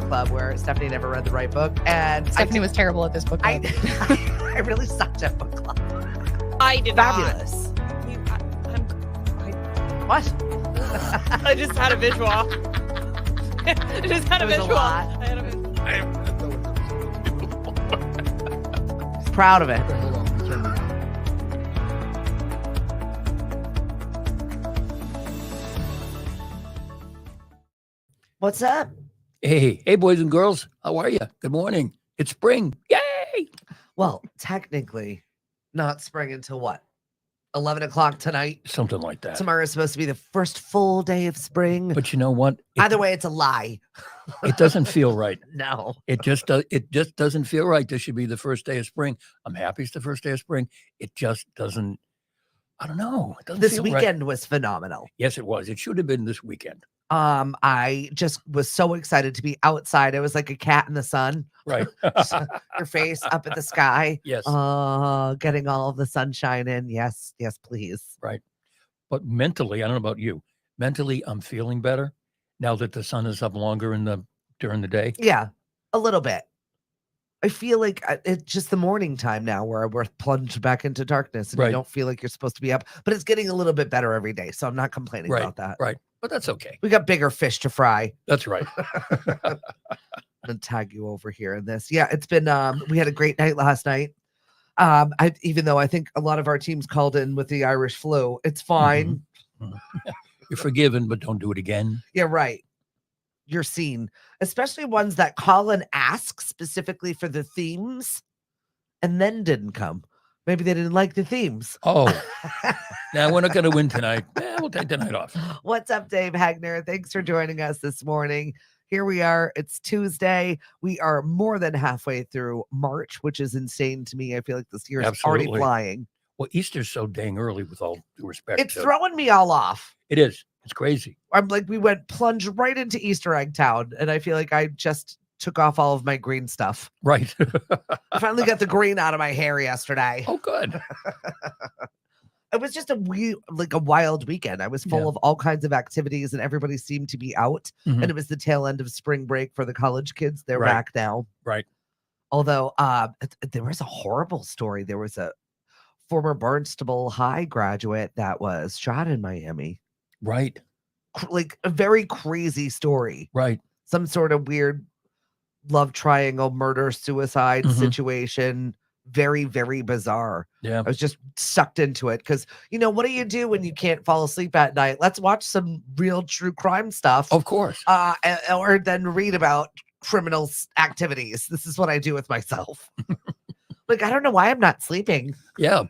club where Stephanie never read the right book. And Stephanie was terrible at this book club. I really sucked at book club. I did Fabulous. What? I just had a visual. I just had a It was a visual. lot. I had a visual. He's proud of it. Hold on, let me turn it. What's up? Hey, boys and girls. How are you? Good morning. It's spring. Yay! Well, technically, not spring until what? 11 o'clock tonight. Something like that. Tomorrow is supposed to be the first full day of spring. But you know what? Either way, it's a lie. It doesn't feel right. No. It just doesn't feel right. This should be the first day of spring. I'm happy it's the first day of spring. It just doesn't. I don't know. It doesn't This feel right. weekend was phenomenal. Yes, it was. It should have been this weekend. I just was so excited to be outside. I was like a cat in the sun. Right. Your face up at the sky. Yes. Getting all of the sunshine in. Yes, please. Right. But mentally, I don't know about you. Mentally, I'm feeling better now that the sun is up longer during the day. Yeah, a little bit. I feel like it's just the morning time now where we're plunged back into darkness and Right. you don't feel like you're supposed to be up, but it's getting a little bit better every day. So I'm not complaining about that. Right. But that's okay. We got bigger fish to fry. That's right. I'm gonna tag you over here in this. Yeah, it's been we had a great night last night. Even though I think a lot of our teams called in with the Irish flu, it's fine. You're forgiven, but don't do it again. Yeah, right. You're seen, especially ones that call and ask specifically for the themes and then didn't come. Maybe they didn't like the themes. Oh, now we're not going to win tonight. We'll take the night off. What's up, Dave Hagner? Thanks for joining us this morning. Here we are. It's Tuesday. We are more than halfway through March, which is insane to me. I feel like this year is already Absolutely. flying. Well, Easter's so dang early, with all due respect. It's throwing me all off. It is. It's crazy. I'm like, we went plunge right into Easter egg town, and I feel like I just took off all of my green stuff. Right. I finally got the green out of my hair yesterday. Oh, good. It was just a wild weekend. I was full of all kinds of activities, and everybody seemed to be out. Mhm. And it was the tail end of spring break for the college kids. They're Right. back now. Right. Although there was a horrible story. There was a former Barnstable High graduate that was shot in Miami. Right. Like a very crazy story. Right. Some sort of weird love triangle, murder, suicide Mhm. situation. Very, very bizarre. Yeah. I was just sucked into it because, what do you do when you can't fall asleep at night? Let's watch some real true crime stuff. Of course. Or then read about criminal activities. This is what I do with myself. Like, I don't know why I'm not sleeping. Yeah.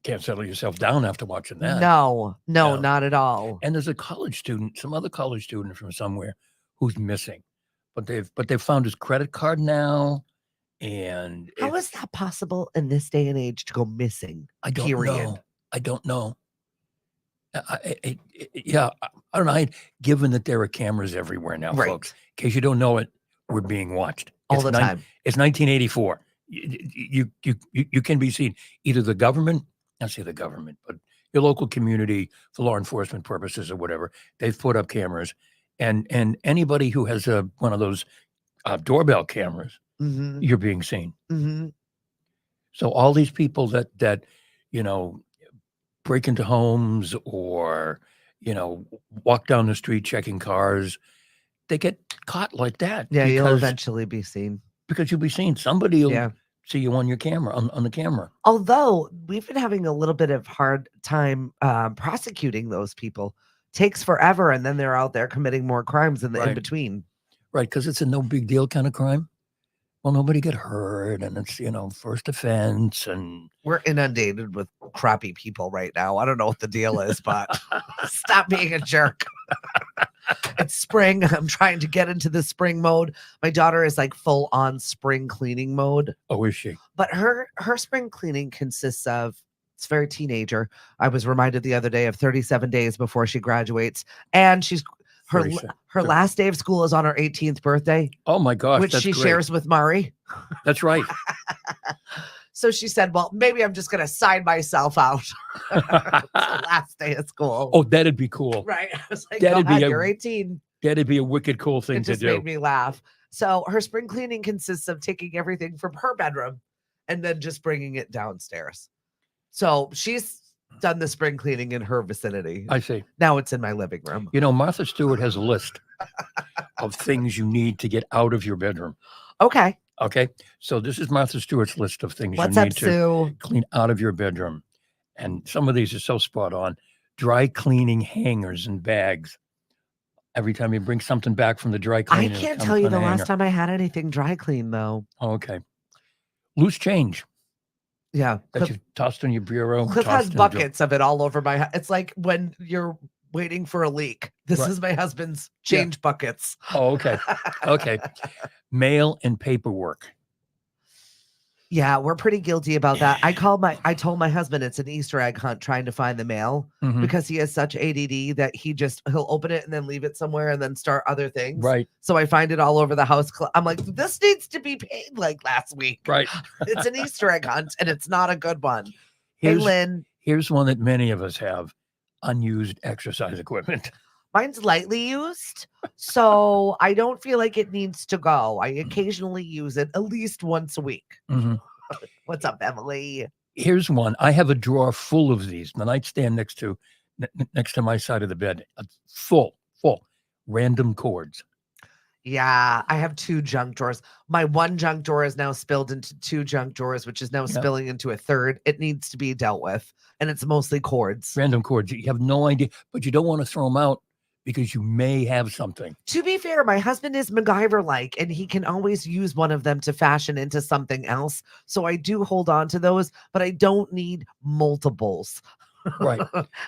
Can't settle yourself down after watching that. No, No. not at all. And there's a college student, some other college student from somewhere who's missing, but they've found his credit card now. And How is that possible in this day and age to go missing? I don't period? know. I don't know. I don't know. Given that there are cameras everywhere now, Right. folks, in case you don't know it, we're being watched All the time. It's 1984. You can be seen. Either the government, I say the government, but your local community for law enforcement purposes or whatever, they've put up cameras, and anybody who has one of those doorbell cameras, Mm-hmm. you're being seen. Mm-hmm. So all these people that break into homes or walk down the street checking cars, they get caught like that. Yeah, you'll because- eventually be seen. because you'll be seen. Somebody will Yeah. see you on your camera, on the camera. Although we've been having a little bit of hard time prosecuting those people. Takes forever, and then they're out there committing more crimes in the in Right. between. Right, because it's a no big deal kind of crime. Well, nobody get hurt, and it's first offense, and We're inundated with crappy people right now. I don't know what the deal is, but stop being a jerk. It's spring. I'm trying to get into the spring mode. My daughter is like full on spring cleaning mode, oh, is she? but her spring cleaning consists of, it's very teenager. I was reminded the other day of 37 days before she graduates, and her 37. last day of school is on her 18th birthday, Oh my gosh, which that's she great. shares with Mari. That's right. So she said, well, maybe I'm just going to sign myself out. It's the last day of school. Oh, that'd be cool. Right. I was like, That'd go be ahead, a- you're 18. That'd be a wicked cool thing It to just do. made me laugh. So her spring cleaning consists of taking everything from her bedroom and then just bringing it downstairs. So she's done the spring cleaning in her vicinity. I see. Now it's in my living room. You know, Martha Stewart has a list of things you need to get out of your bedroom. Okay. Okay. So this is Martha Stewart's list of things What's you up, need to Sue? clean out of your bedroom. And some of these are so spot on. Dry cleaning hangers and bags. Every time you bring something back from the dry I cleaner, it can't comes tell you on the a last hanger. time I had anything dry clean, though. Oh, okay. Loose change Yeah. that you've tossed in your bureau. Cliff tossed has in the drawer. buckets of it all over my house. It's like when you're waiting for a leak. This Right. is my husband's Yeah. change buckets. Oh, okay. Okay. Mail and paperwork. Yeah, we're pretty guilty about that. I told my husband it's an Easter egg hunt trying to find the mail Mhm. because he has such ADD that he'll open it and then leave it somewhere and then start other things. Right. So I find it all over the house. I'm like, this needs to be paid like last week. Right. It's an Easter egg hunt and it's not a good one. Hey, Here's, Lynn, here's one that many of us have: unused exercise equipment. mine's lightly used. So I don't feel like it needs to go. I occasionally use it at least once a week. Mhm. What's up, Emily? Here's one. I have a drawer full of these. The nightstand next to my side of the bed, full random cords. Yeah, I have 2 junk drawers. My one junk drawer is now spilled into 2 junk drawers, which is now Yep. spilling into a third. It needs to be dealt with, and it's mostly cords. Random cords. You have no idea, but you don't want to throw them out because you may have something. To be fair, my husband is MacGyver-like, and he can always use one of them to fashion into something else. So I do hold on to those, but I don't need multiples. Right.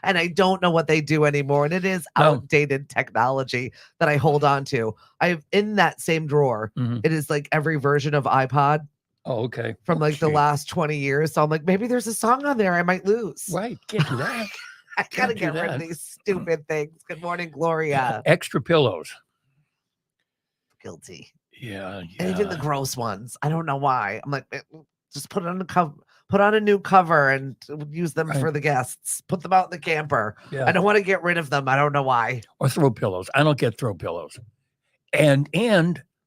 And I don't know what they do anymore. And it is No. outdated technology that I hold on to. I've in that same drawer. Mhm. It is like every version of iPod Oh, okay. from like the Gee. last 20 years. So I'm like, maybe there's a song on there I might lose. Right. Can't do that. I gotta do get rid of that. these stupid things. Good morning, Gloria. Extra pillows. Guilty. Yeah. And even the gross ones. I don't know why. I'm like, just put it on the cover. Put on a new cover and use them Right. for the guests. Put them out in the camper. Yeah. I don't want to get rid of them. I don't know why. Or throw pillows. I don't get throw pillows. And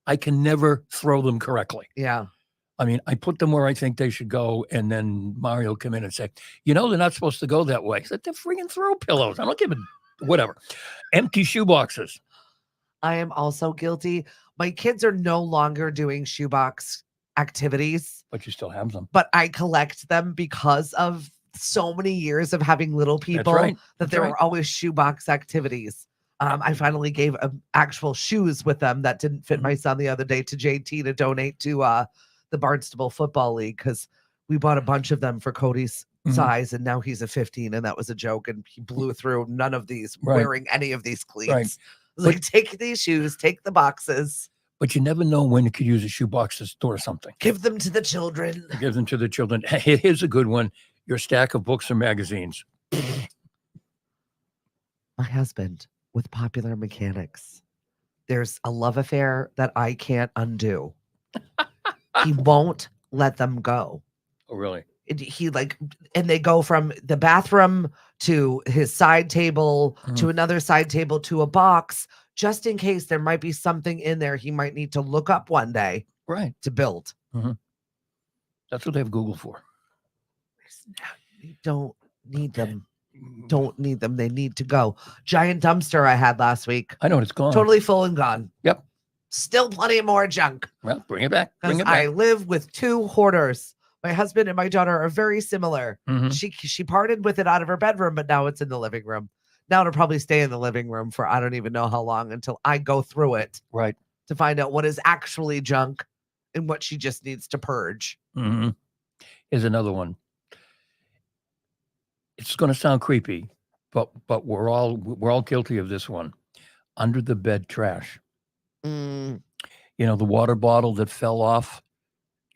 I can never throw them correctly. Yeah. I mean, I put them where I think they should go, and then Mario will come in and say, they're not supposed to go that way. I said, they're freaking throw pillows. I don't give a whatever. Empty shoe boxes. I am also guilty. My kids are no longer doing shoebox activities, But you still have them. but I collect them because of so many years of having little people That's right. that That's there right. were always shoebox activities. I finally gave actual shoes with them that didn't fit Mhm. my son the other day to JT to donate to the Barnstable Football League because we bought a bunch of them for Cody's Mhm. size, and now he's a 15, and that was a joke, and he blew through none of these Right. wearing any of these cleats. Right. I was like, take these shoes, take the boxes, But you never know when you could use a shoebox to store something. give them to the children. Give them to the children. Here's a good one: your stack of books or magazines. My husband with Popular Mechanics. There's a love affair that I can't undo. He won't let them go. Oh, really? And they go from the bathroom to his side table to another side table to a box, just in case there might be something in there he might need to look up one day Right. to build. That's what they have Google for. You don't need them. Don't need them. They need to go. Giant dumpster I had last week. I know it's gone. Totally full and gone. Yep. Still plenty of more junk. Well, bring it back. Bring Because it I back. live with 2 hoarders. My husband and my daughter are very similar. Mhm. She parted with it out of her bedroom, but now it's in the living room. Now it'll probably stay in the living room for I don't even know how long until I go through it Right. to find out what is actually junk and what she just needs to purge. Mm-hmm. Here's another one. It's going to sound creepy, but we're all guilty of this one. Under the bed trash. Mm, The water bottle that fell off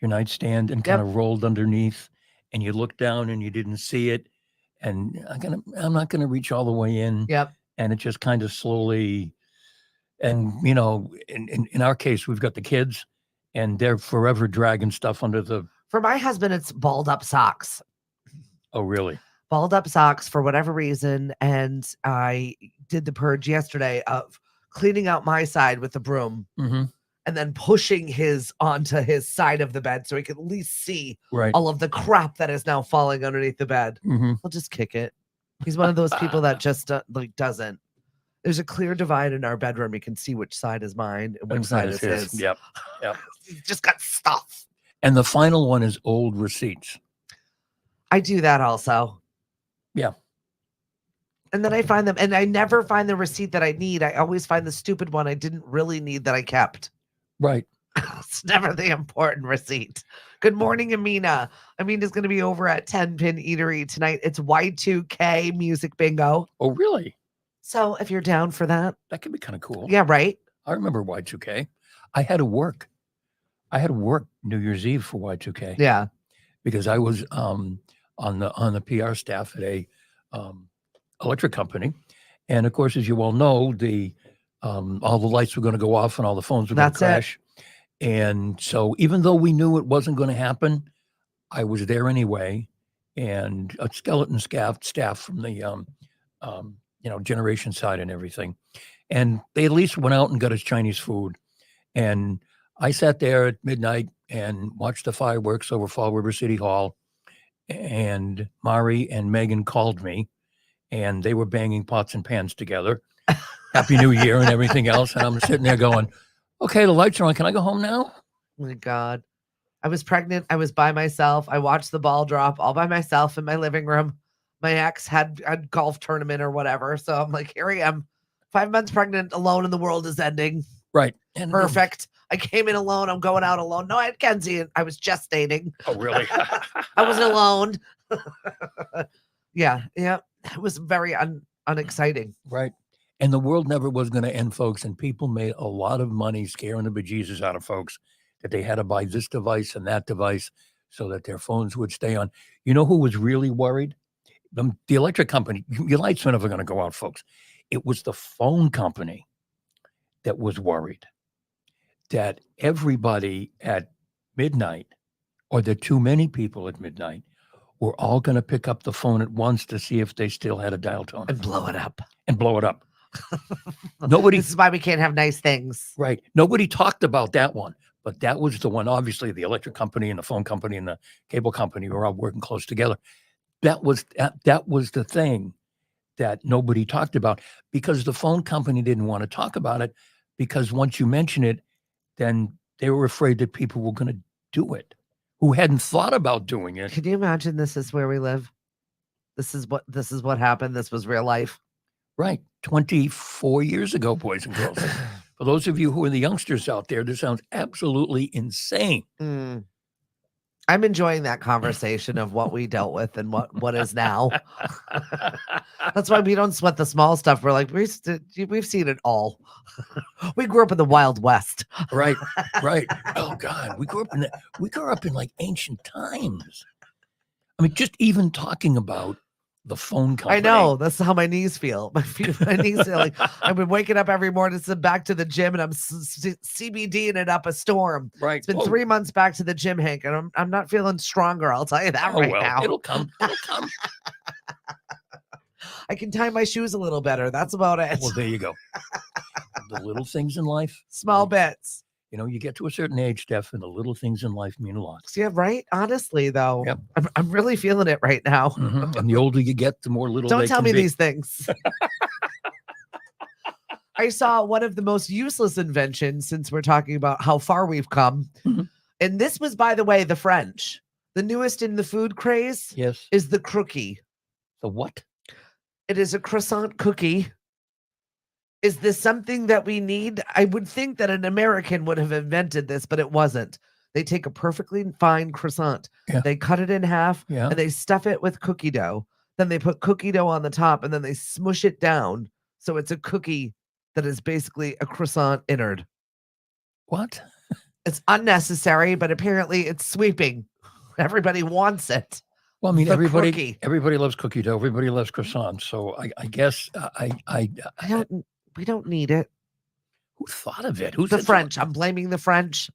your nightstand and kind Yep. of rolled underneath, and you looked down and you didn't see it, and I'm not gonna reach all the way in, yep. and it just kind of slowly, and in our case, we've got the kids, and they're forever dragging stuff under the. For my husband, it's balled up socks. Oh, really? Balled up socks for whatever reason. And I did the purge yesterday of cleaning out my side with the broom Hmm. and then pushing his onto his side of the bed so he can at least see Right. all of the crap that is now falling underneath the bed. Hmm. I'll just kick it. He's one of those people that just like doesn't. There's a clear divide in our bedroom. You can see which side is mine and which side is his. Yep. Yep. He's just got stuff. And the final one is old receipts. I do that also. Yeah. And then I find them, and I never find the receipt that I need. I always find the stupid one I didn't really need that I kept. Right. It's never the important receipt. Good morning, Amina. Amina's going to be over at 10 Pin Eatery tonight. It's Y2K Music Bingo. Oh, really? So if you're down for that, That could be kind of cool. yeah, right. I remember Y2K. I had to work New Year's Eve for Y2K. Yeah. Because I was on the PR staff at a electric company, and of course, as you all know, all the lights were going to go off and all the phones were going to crash. And so, even though we knew it wasn't going to happen, I was there anyway, and a skeleton staff from the generation side and everything, and they at least went out and got us Chinese food, and I sat there at midnight and watched the fireworks over Fall River City Hall. And Mari and Megan called me, and they were banging pots and pans together. Happy New Year and everything else. And I'm sitting there going, okay, the lights are on. Can I go home now? Oh my God. I was pregnant. I was by myself. I watched the ball drop all by myself in my living room. My ex had a golf tournament or whatever. So I'm like, here I am, 5 months pregnant, alone, and the world is ending. Right. And Perfect. I came in alone. I'm going out alone. No, I had Kenzie. And I was gestating. Oh, really? I wasn't alone. Yeah. It was very unexciting. Right. And the world never was going to end, folks. And people made a lot of money scaring the bejesus out of folks that they had to buy this device and that device so that their phones would stay on. You know who was really worried? The electric company. Your lights are never going to go out, folks. It was the phone company that was worried that everybody at midnight, or the too many people at midnight, were all going to pick up the phone at once to see if they still had a dial tone And blow it up. Nobody. This is why we can't have nice things. Right. Nobody talked about that one, but that was the one. Obviously, the electric company and the phone company and the cable company were all working close together. That was the thing that nobody talked about, because the phone company didn't want to talk about it, because once you mention it, then they were afraid that people were going to do it who hadn't thought about doing it. Can you imagine this is where we live? This is what happened. This was real life. Right. 24 years ago, boys and girls. For those of you who are the youngsters out there, this sounds absolutely insane. I'm enjoying that conversation of what we dealt with and what is now. That's why we don't sweat the small stuff. We're like, we've seen it all. We grew up in the Wild West. Right. Oh God, we grew up in like ancient times. I mean, just even talking about the phone company. I know. That's how my knees feel. My knees feel like I've been waking up every morning to back to the gym, and I'm CBDing it up a storm. Right. It's been 3 months back to the gym, Hank, and I'm not feeling stronger. I'll tell you that now. It'll come. I can tie my shoes a little better. That's about it. Well, there you go. The little things in life. Small bits. You know, you get to a certain age, Steph, and the little things in life mean a lot. Yeah, right? Honestly, though, Yep. I'm really feeling it right now. Mm-hmm. And the older you get, the more little Don't they tell can me be. these things. I saw one of the most useless inventions, since we're talking about how far we've come. Mhm. And this was, by the way, the French. The newest in the food craze Yes. is the crookie. The what? It is a croissant cookie. Is this something that we need? I would think that an American would have invented this, but it wasn't. They take a perfectly fine croissant. Yeah. They cut it in half, Yeah. and they stuff it with cookie dough. Then they put cookie dough on the top, and then they smush it down. So it's a cookie that is basically a croissant innard. What? It's unnecessary, but apparently it's sweeping. Everybody wants it. Well, I mean, The everybody crookie. loves cookie dough. Everybody loves croissants. So I guess We don't need it. who thought of it? Who's The French. I'm blaming the French.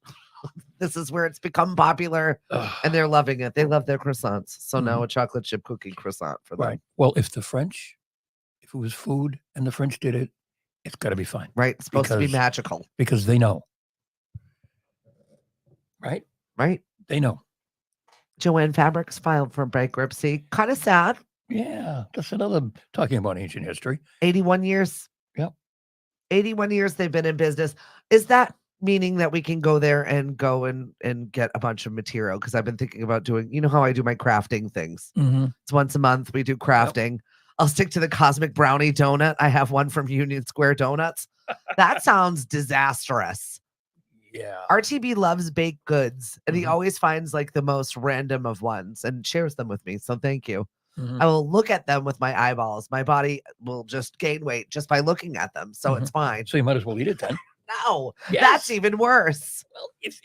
This is where it's become popular, and they're loving it. They love their croissants. So now a chocolate chip cookie croissant for them. Right. Well, if it was food and the French did it, It's got to be fine, right? It's supposed to be because- magical, because they know, right? right? They know. Joanne Fabrics filed for bankruptcy. Kind of sad. Yeah, that's another talking about ancient history. 81 years. Yep. 81 years they've been in business. Is that meaning that we can go there and go and get a bunch of material? Because I've been thinking about doing, you know how I do my crafting things. Mm-hmm. It's once a month we do crafting. I'll stick to the cosmic brownie donut. I have one from Union Square Donuts. That sounds disastrous. Yeah. RTB loves baked goods, and he Mhm. always finds like the most random of ones and shares them with me. So thank you. Mhm. I will look at them with my eyeballs. My body will just gain weight just by looking at them. So it's fine. So you might as well eat it then. No, Yes. that's even worse. Well, if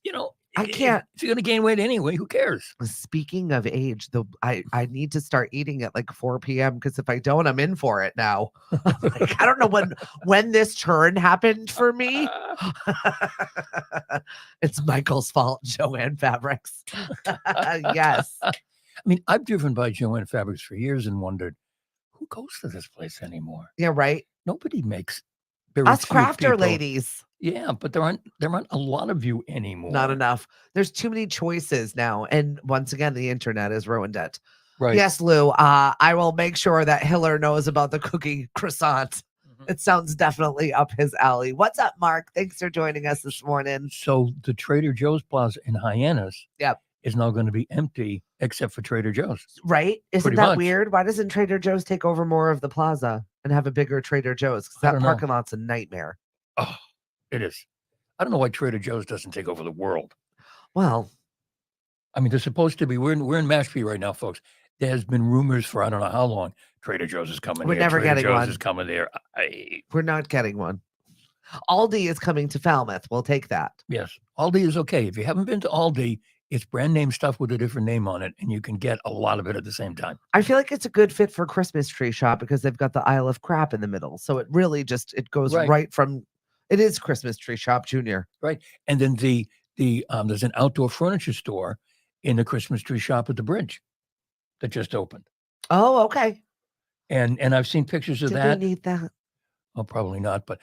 you know, I can't. If you're going to gain weight anyway, who cares? Speaking of age, though, I need to start eating at like 4 p.m. because if I don't, I'm in for it now. Like, I don't know when this turn happened for me. It's Michael's fault, Joanne Fabrics. Yes. I mean, I've driven by Joanne Fabrics for years and wondered, who goes to this place anymore? Yeah, right. Nobody makes very Us few crafter people- ladies. Yeah, but there aren't a lot of you anymore. Not enough. There's too many choices now. And once again, the internet has ruined it. Right. Yes, Lou. I will make sure that Hiller knows about the cookie croissant. Mhm. It sounds definitely up his alley. What's up, Mark? Thanks for joining us this morning. So the Trader Joe's Plaza in Hyannis Yep. is now going to be empty except for Trader Joe's. Right? Isn't Pretty that much. weird? Why doesn't Trader Joe's take over more of the plaza and have a bigger Trader Joe's? Because I that don't know. parking lot's a nightmare. Oh, it is. I don't know why Trader Joe's doesn't take over the world. Well, I mean, they're supposed to be. We're in Mashpee right now, folks. There has been rumors for I don't know how long. Trader Joe's is coming. We're here. never Trader getting Joe's one. is coming there. we're not getting one. Aldi is coming to Falmouth. We'll take that. Yes, Aldi is okay. If you haven't been to Aldi, it's brand name stuff with a different name on it, and you can get a lot of it at the same time. I feel like it's a good fit for Christmas tree shop because they've got the Isle of Crap in the middle. So it really just it goes Right. right from it is Christmas tree shop junior. And then the there's an outdoor furniture store in the Christmas tree shop at the bridge that just opened, Oh, okay. and I've seen pictures of Did that. we need that? Oh, probably not, but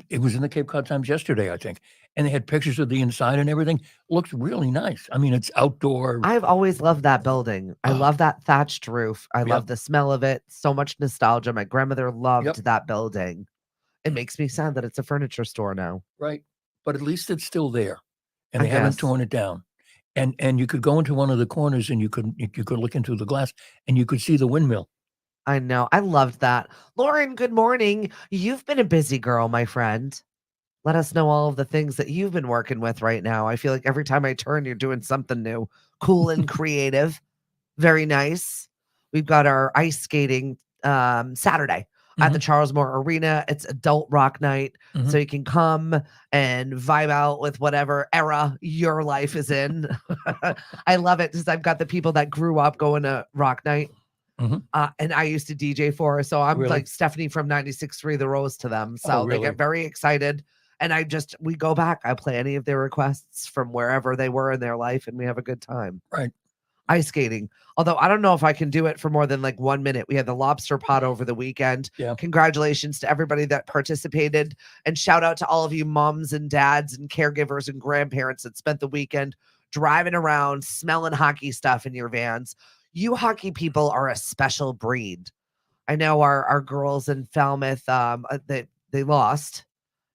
it was in the Cape Cod Times yesterday, I think, and they had pictures of the inside and everything. Looks really nice. I mean, it's outdoor. I've always loved that building. I Oh. love that thatched roof. I Yep. love the smell of it. So much nostalgia. My grandmother loved Yep. that building. It makes me sad that it's a furniture store now. Right, but at least it's still there, and I they haven't guess. torn it down. And you could go into one of the corners and you could look into the glass and you could see the windmill. I know. I loved that. Lauren, good morning. You've been a busy girl, my friend. Let us know all of the things that you've been working with right now. I feel like every time I turn, you're doing something new, cool and creative. Very nice. We've got our ice skating Saturday at the Charles Moore Arena. It's adult rock night. Mhm. So you can come and vibe out with whatever era your life is in. I love it because I've got the people that grew up going to rock night. Mhm. And I used to DJ for her. So I'm Really? like Stephanie from 96.3 The Rose to them. So they really? get very excited. And we go back. I play any of their requests from wherever they were in their life and we have a good time. Right. Ice skating. Although I don't know if I can do it for more than like 1 minute. We had the lobster pot over the weekend. Yeah. Congratulations to everybody that participated. And shout out to all of you moms and dads and caregivers and grandparents that spent the weekend driving around, smelling hockey stuff in your vans. You hockey people are a special breed. I know our girls in Falmouth, they lost,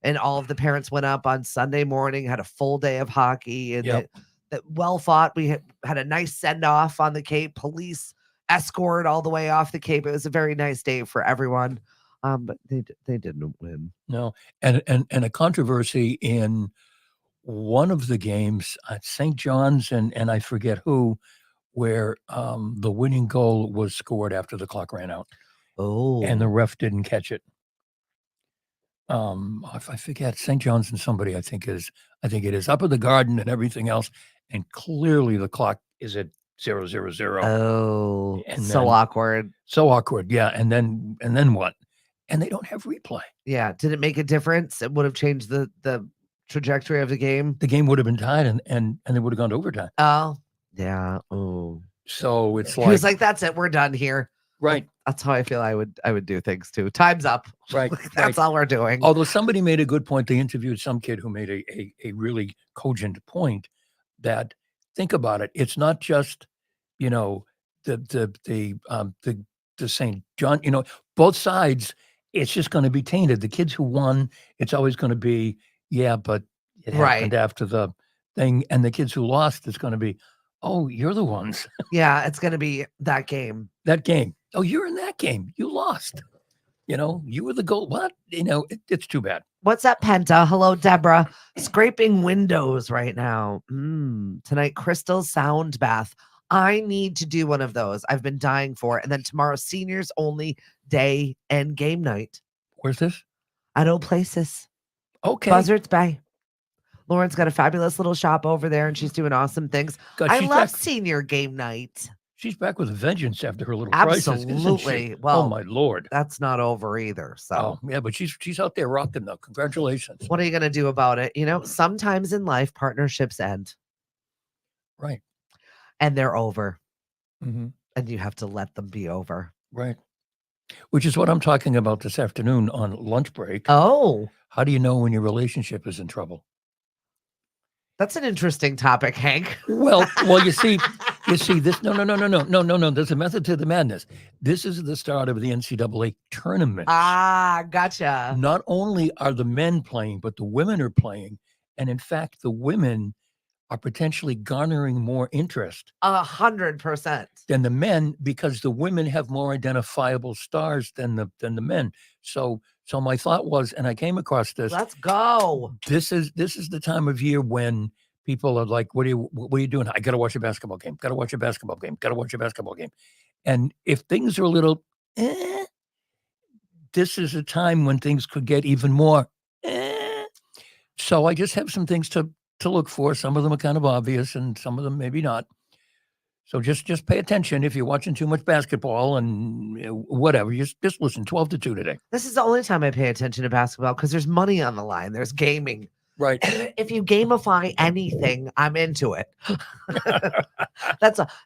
and all of the parents went up on Sunday morning, had a full day of hockey, and Yep. that well fought. We had a nice send off on the Cape, police escort all the way off the Cape. It was a very nice day for everyone, but they didn't win. No, and a controversy in one of the games at St. John's and I forget who, where the winning goal was scored after the clock ran out, Oh, and the ref didn't catch it. I forget St. John's and somebody I think it is up at the Garden and everything else, and clearly the clock is at 0:00. oh, And so then- awkward. So awkward, yeah. And then what? And they don't have replay. Yeah, did it make a difference? It would have changed the trajectory of the game. The game would have been tied, and they would have gone to overtime. Oh, yeah. Oh, So it's he like, was like, "That's it. We're done here." Right. That's how I feel I would do things too. Time's up. Right. That's all we're doing. Although somebody made a good point. They interviewed some kid who made a really cogent point that, think about it. It's not just, you know, the St. John, both sides, it's just going to be tainted. The kids who won, it's always going to be, yeah, but it happened after the thing. And the kids who lost, it's going to be, oh, you're the ones. Yeah, it's going to be that game. That game. Oh, you're in that game. You lost. You were the goal. What? It's too bad. What's up, Penta? Hello, Deborah. Scraping windows right now. Tonight, Crystal Sound Bath. I need to do one of those. I've been dying for it. And then tomorrow, seniors only day and game night. Where's this? At Old Places. Okay. Buzzards Bay. Lauren's got a fabulous little shop over there, and she's doing awesome things. God, I love senior game night. She's back with a vengeance after her little crisis, isn't Absolutely. she? Well, oh my Lord, that's not over either. So, yeah, but she's out there rocking though. Congratulations. What are you going to do about it? Sometimes in life, partnerships end. Right. And they're over. Mm-hmm. And you have to let them be over. Right. Which is what I'm talking about this afternoon on lunch break. Oh. How do you know when your relationship is in trouble? That's an interesting topic, Hank. Well, you see this. No. There's a method to the madness. This is the start of the NCAA tournament. Ah, gotcha. Not only are the men playing, but the women are playing. And in fact, the women are potentially garnering more interest 100% than the men, because the women have more identifiable stars than the men. So my thought was, and I came across this. Let's go. This is the time of year when people are like, what are you doing? I got to watch a basketball game. Got to watch a basketball game. Got to watch a basketball game. And if things are a little, this is a time when things could get even more. So I just have some things to look for. Some of them are kind of obvious, and some of them maybe not. So just pay attention if you're watching too much basketball and whatever. Just listen. 12 to 2 today. This is the only time I pay attention to basketball because there's money on the line. There's gaming. Right. If you gamify anything, I'm into it.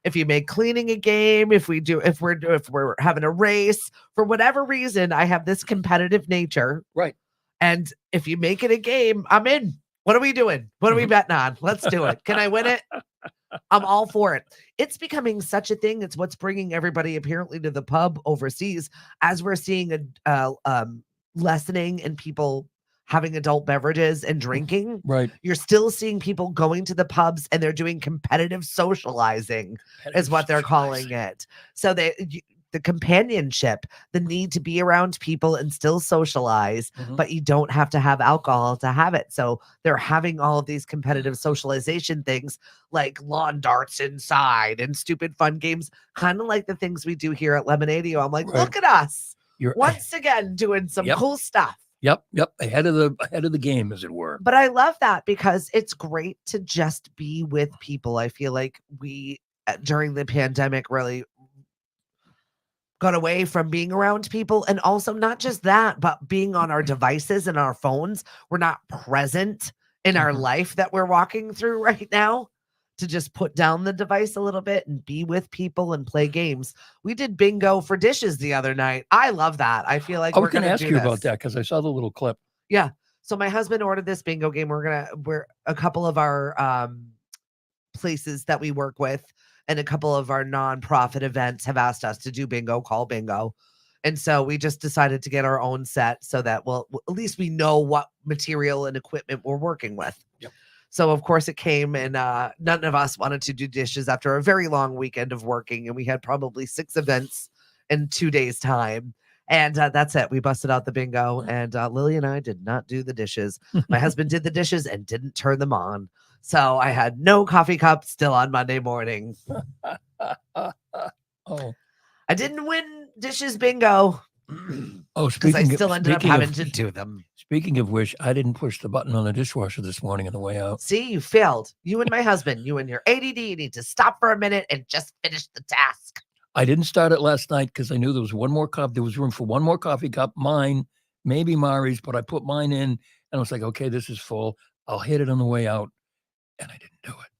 If you make cleaning a game, if we're having a race, for whatever reason, I have this competitive nature. Right. And if you make it a game, I'm in. What are we doing? What are we betting on? Let's do it. Can I win it? I'm all for it. It's becoming such a thing. It's what's bringing everybody apparently to the pub overseas, as we're seeing a lessening in people having adult beverages and drinking. Right. You're still seeing people going to the pubs, and they're doing competitive socializing, is what they're calling it. So the companionship, the need to be around people and still socialize, but you don't have to have alcohol to have it. So they're having all of these competitive socialization things like lawn darts inside and stupid fun games, kind of like the things we do here at Lemonadio. I'm like, look at us. You're once again doing some cool stuff. Yep. Ahead of the game, as it were. But I love that because it's great to just be with people. I feel like we, during the pandemic, really got away from being around people. And also not just that, but being on our devices and our phones. We're not present in our life that we're walking through right now, to just put down the device a little bit and be with people and play games. We did bingo for dishes the other night. I love that. I feel like we're going to ask you about that because I saw the little clip. Yeah. So my husband ordered this bingo game. We're a couple of our places that we work with and a couple of our nonprofit events have asked us to do bingo, call bingo. And so we just decided to get our own set so that at least we know what material and equipment we're working with. Yep. So of course it came, and none of us wanted to do dishes after a very long weekend of working. And we had probably 6 events in 2 days time. And that's it. We busted out the bingo, and Lily and I did not do the dishes. My husband did the dishes and didn't turn them on. So I had no coffee cup still on Monday morning. Oh, I didn't win dishes bingo. Because I still ended up having to do them. Speaking of which, I didn't push the button on the dishwasher this morning on the way out. See, you failed. You and my husband, you and your ADD need to stop for a minute and just finish the task. I didn't start it last night because I knew there was one more cup. There was room for one more coffee cup, mine, maybe Mari's, but I put mine in and I was like, okay, this is full. I'll hit it on the way out. And I didn't do it.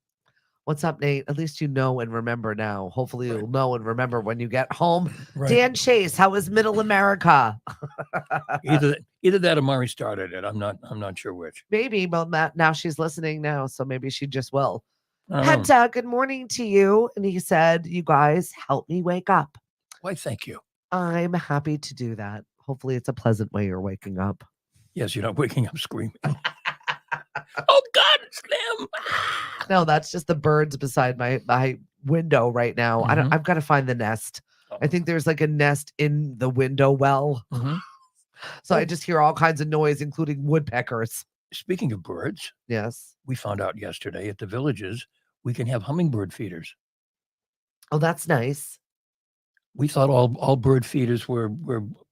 What's up, Nate? At least you know and remember now. Hopefully, Right. you'll know and remember when you get home. Right. Dan Chase, how is Middle America? Either that or Mari started it. I'm not sure which. Maybe, but now she's listening now, so maybe she just will. I don't know. Penta, good morning to you. And he said, "You guys help me wake up." Why, thank you. I'm happy to do that. Hopefully, it's a pleasant way you're waking up. Yes, you're not waking up screaming. Oh God, it's them. No, that's just the birds beside my window right now. Mhm. I've got to find the nest. Oh. I think there's like a nest in the window well. Mhm. So I Oh. just hear all kinds of noise, including woodpeckers. Speaking of birds, Yes. we found out yesterday at the villages we can have hummingbird feeders. Oh, that's nice. We thought all bird feeders were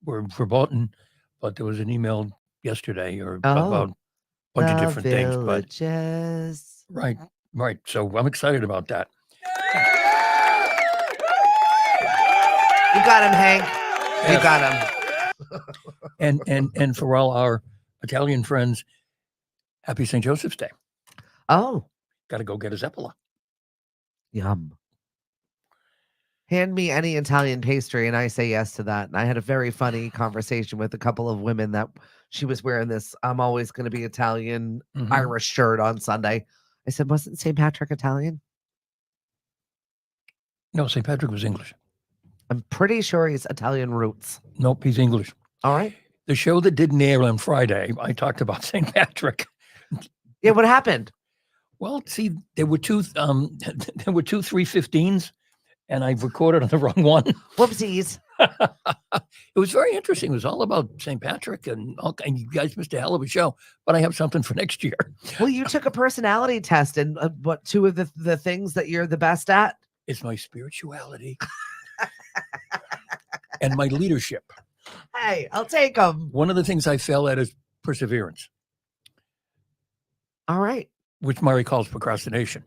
verboten, but there was an email yesterday or about a bunch of The different things. But villages. right. So I'm excited about that. You got him, Hank. You Yes. got him. And for all our Italian friends, happy St. Joseph's Day. Oh, Got to go get a Zeppola. yum. Hand me any Italian pastry, and I say yes to that. And I had a very funny conversation with a couple of women that she was wearing this "I'm always going to be Italian" Mhm. Irish shirt on Sunday. I said, "Wasn't St. Patrick Italian?" No, St. Patrick was English. I'm pretty sure he's Italian roots. Nope, he's English. All right. The show that didn't air on Friday, I talked about St. Patrick. Yeah, what happened? Well, see, there were two 315s, and I recorded on the wrong one. Whoopsies. It was very interesting. It was all about St. Patrick and you guys missed a hell of a show, but I have something for next year. Well, you took a personality test, and what two of the things that you're the best at? It's my spirituality and my leadership. Hey, I'll take them. One of the things I fail at is perseverance, All right. which Mari calls procrastination.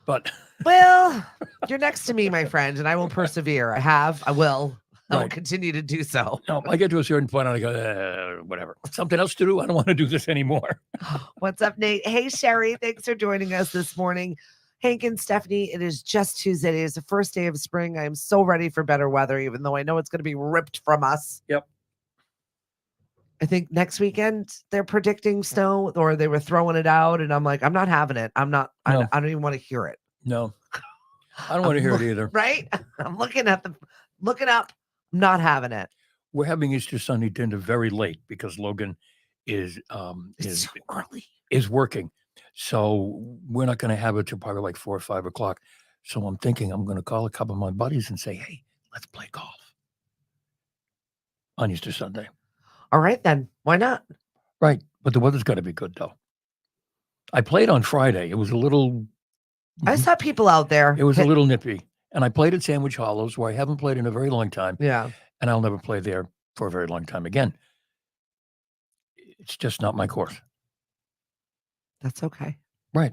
But Well, you're next to me, my friend, and I will persevere. I will. I will Right. continue to do so. no, I get to a certain point and I go, whatever, something else to do. I don't want to do this anymore. What's up, Nate? Hey, Sherry. Thanks for joining us this morning. Hank and Stephanie, it is just Tuesday. It is the first day of spring. I am so ready for better weather, even though I know it's going to be ripped from us. Yep. I think next weekend they're predicting snow, or they were throwing it out, and I'm like, I'm not having it. I'm not. No. I don't even want to hear it. No, I don't want to hear it either. Right? I'm looking up. I'm not having it. We're having Easter Sunday dinner very late because Logan is It's so early. is working. So we're not going to have it till probably like 4 or 5 o'clock. So I'm thinking I'm going to call a couple of my buddies and say, hey, let's play golf on Easter Sunday. All right, then. Why not? Right. But the weather's got to be good, though. I played on Friday. It was a little, I saw people out there. it was a little nippy. And I played at Sandwich Hollows, where I haven't played in a very long time. Yeah. And I'll never play there for a very long time again. It's just not my course. That's okay. Right.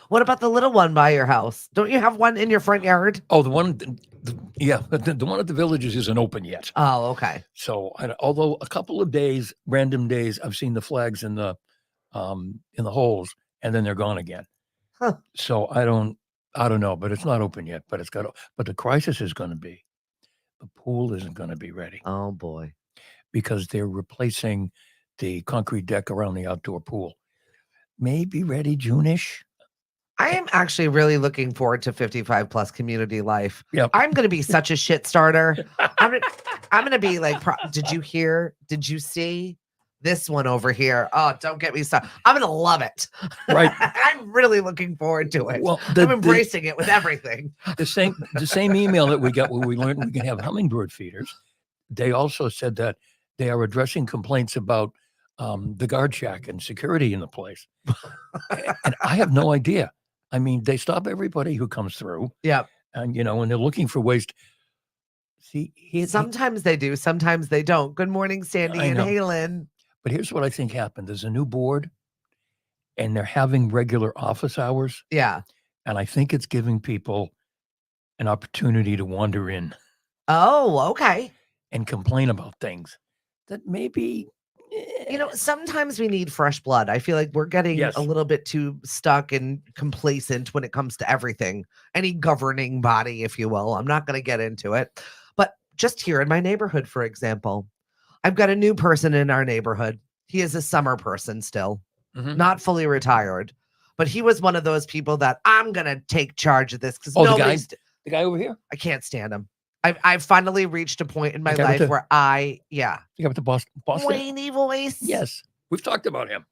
What about the little one by your house? Don't you have one in your front yard? Oh, the one, the one at the Villages isn't open yet. Oh, okay. So, although a couple of days, random days, I've seen the flags in the holes, and then they're gone again. Huh. So I don't know, but it's not open yet. But but the crisis is going to be, the pool isn't going to be ready Oh boy. because they're replacing the concrete deck around the outdoor pool. Maybe ready June-ish. I am actually really looking forward to 55 plus community life. Yep. I'm going to be such a shit starter. I'm going to be like, did you see this one over here? Oh, don't get me started. I'm going to love it. Right. I'm really looking forward to it. Well, I'm embracing it with everything. the same email that we got where we learned we can have hummingbird feeders. They also said that they are addressing complaints about the guard shack and security in the place. And I have no idea. I mean, they stop everybody who comes through. Yeah. And, and they're looking for ways to see. Sometimes they do, sometimes they don't. Good morning, Sandy I and know. Halen. But here's what I think happened. There's a new board and they're having regular office hours. Yeah. And I think it's giving people an opportunity to wander in Oh, okay. and complain about things that maybe You know, sometimes we need fresh blood. I feel like we're getting Yes. a little bit too stuck and complacent when it comes to everything, any governing body, if you will. I'm not going to get into it. But just here in my neighborhood, for example, I've got a new person in our neighborhood. He is a summer person still, Mhm. not fully retired. But he was one of those people that I'm going to take charge of this because Oh, the guy? nobody's, The guy over here? I can't stand him. I've finally reached a point in my Okay, with life the- where You got with the boss there? whiny voice. Yes. We've talked about him.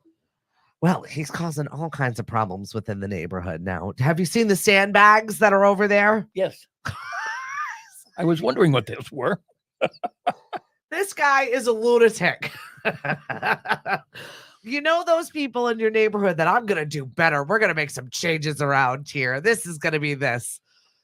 Well, he's causing all kinds of problems within the neighborhood now. Have you seen the sandbags that are over there? Yes. I was wondering what those were. This guy is a lunatic. You know those people in your neighborhood that I'm going to do better. We're going to make some changes around here. This is going to be this.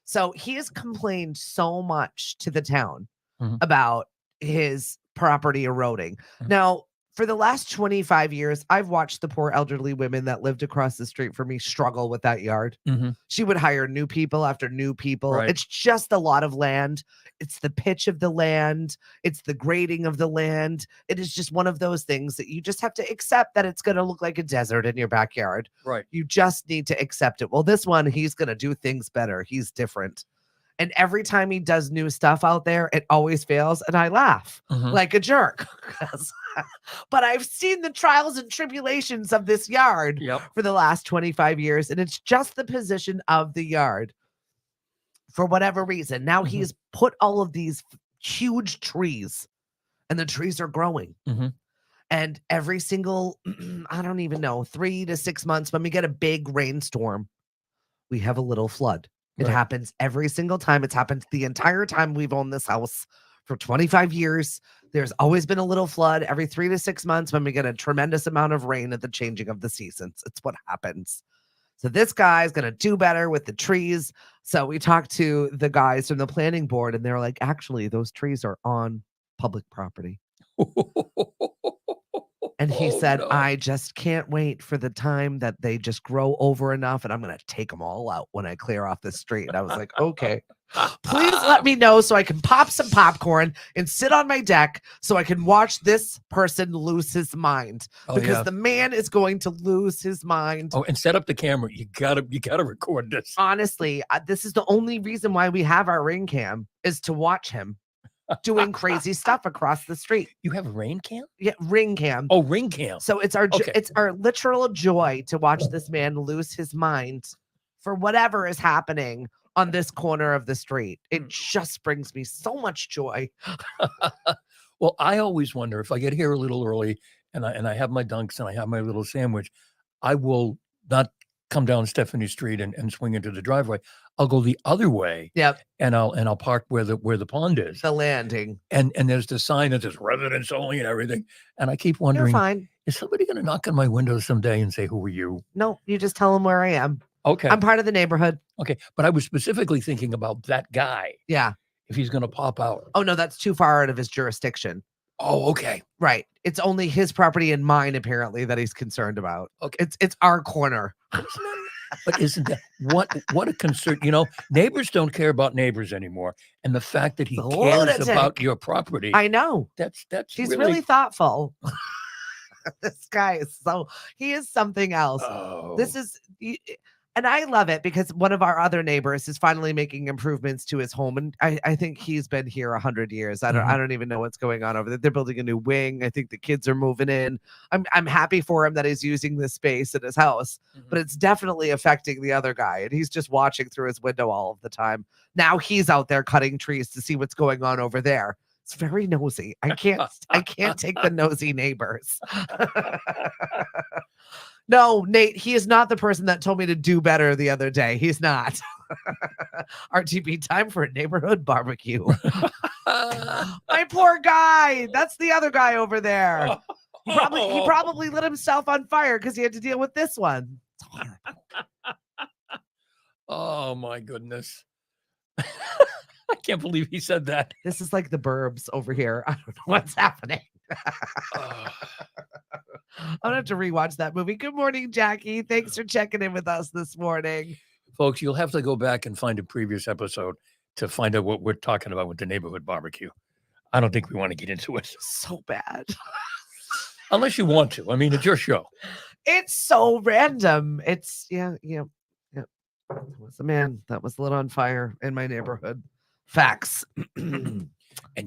So he has complained so much to the town Mhm. about his property eroding. Mhm. Now, for the last 25 years, I've watched the poor elderly women that lived across the street from me struggle with that yard. Mhm. She would hire new people after new people. Right. It's just a lot of land. It's the pitch of the land. It's the grading of the land. It is just one of those things that you just have to accept that it's going to look like a desert in your backyard. Right. You just need to accept it. Well, this one, he's going to do things better. He's different. And every time he does new stuff out there, it always fails. And I laugh Mhm. like a jerk. But I've seen the trials and tribulations of this yard Yep. for the last 25 years. And it's just the position of the yard for whatever reason. Now Mhm. he's put all of these huge trees and the trees are growing. Mhm. And every single, I don't even know, 3 to 6 months, when we get a big rainstorm, we have a little flood. It Right. happens every single time. It's happened the entire time we've owned this house for 25 years. There's always been a little flood every 3 to 6 months when we get a tremendous amount of rain at the changing of the seasons. It's what happens. So this guy's going to do better with the trees. So we talked to the guys from the planning board and they're like, actually, those trees are on public property. And he Oh, said, no. I just can't wait for the time that they just grow over enough and I'm going to take them all out when I clear off the street. And I was like, okay, please let me know so I can pop some popcorn and sit on my deck so I can watch this person lose his mind Oh, because yeah. the man is going to lose his mind. Oh, and set up the camera. You gotta record this. Honestly, this is the only reason why we have our ring cam is to watch him doing crazy stuff across the street. You have a rain cam? Yeah, ring cam. Oh, ring cam. So it's our Okay. it's our literal joy to watch this man lose his mind for whatever is happening on this corner of the street. It just brings me so much joy. Well, I always wonder if I get here a little early and I have my dunks and I have my little sandwich, I will not come down Stephanie Street and swing into the driveway. I'll go the other way Yep, and I'll park where the pond is. the landing. And there's the sign that says residents only and everything. And I keep You're wondering, fine. is somebody going to knock on my window someday and say, who are you? No, you just tell him where I am. Okay. I'm part of the neighborhood. Okay. But I was specifically thinking about that guy, Yeah. if he's going to pop out. Oh no, that's too far out of his jurisdiction. Oh, okay. Right. It's only his property and mine apparently that he's concerned about. Okay. It's our corner. But isn't that what a concern? You know, neighbors don't care about neighbors anymore. And the fact that he He's a cares about lunatic. your property, I know. that's He's really thoughtful. This guy is he is something else. Oh. This is, and I love it because one of our other neighbors is finally making improvements to his home, and I think he's been here 100 years. I don't even know what's going on over there. They're building a new wing. I think the kids are moving in. I'm happy for him that he's using this space in his house, but it's definitely affecting the other guy, and he's just watching through his window all of the time. Now he's out there cutting trees to see what's going on over there. It's very nosy. I can't take the nosy neighbors. No, Nate, he is not the person that told me to do better the other day. He's not. RTP, time for a neighborhood barbecue. My poor guy. That's the other guy over there. He probably lit himself on fire because he had to deal with this one. It's horrible. Oh my goodness. I can't believe he said that. This is like the Burbs over here. I don't know what's happening. Oh. I'm gonna have to rewatch that movie. Good morning, Jackie. Thanks for checking in with us this morning. Folks, you'll have to go back and find a previous episode to find out what we're talking about with the neighborhood barbecue. I don't think we want to get into it. So bad. Unless you want to. I mean, it's your show. It's so random. It's yeah. It was a man that was lit on fire in my neighborhood. Facts. And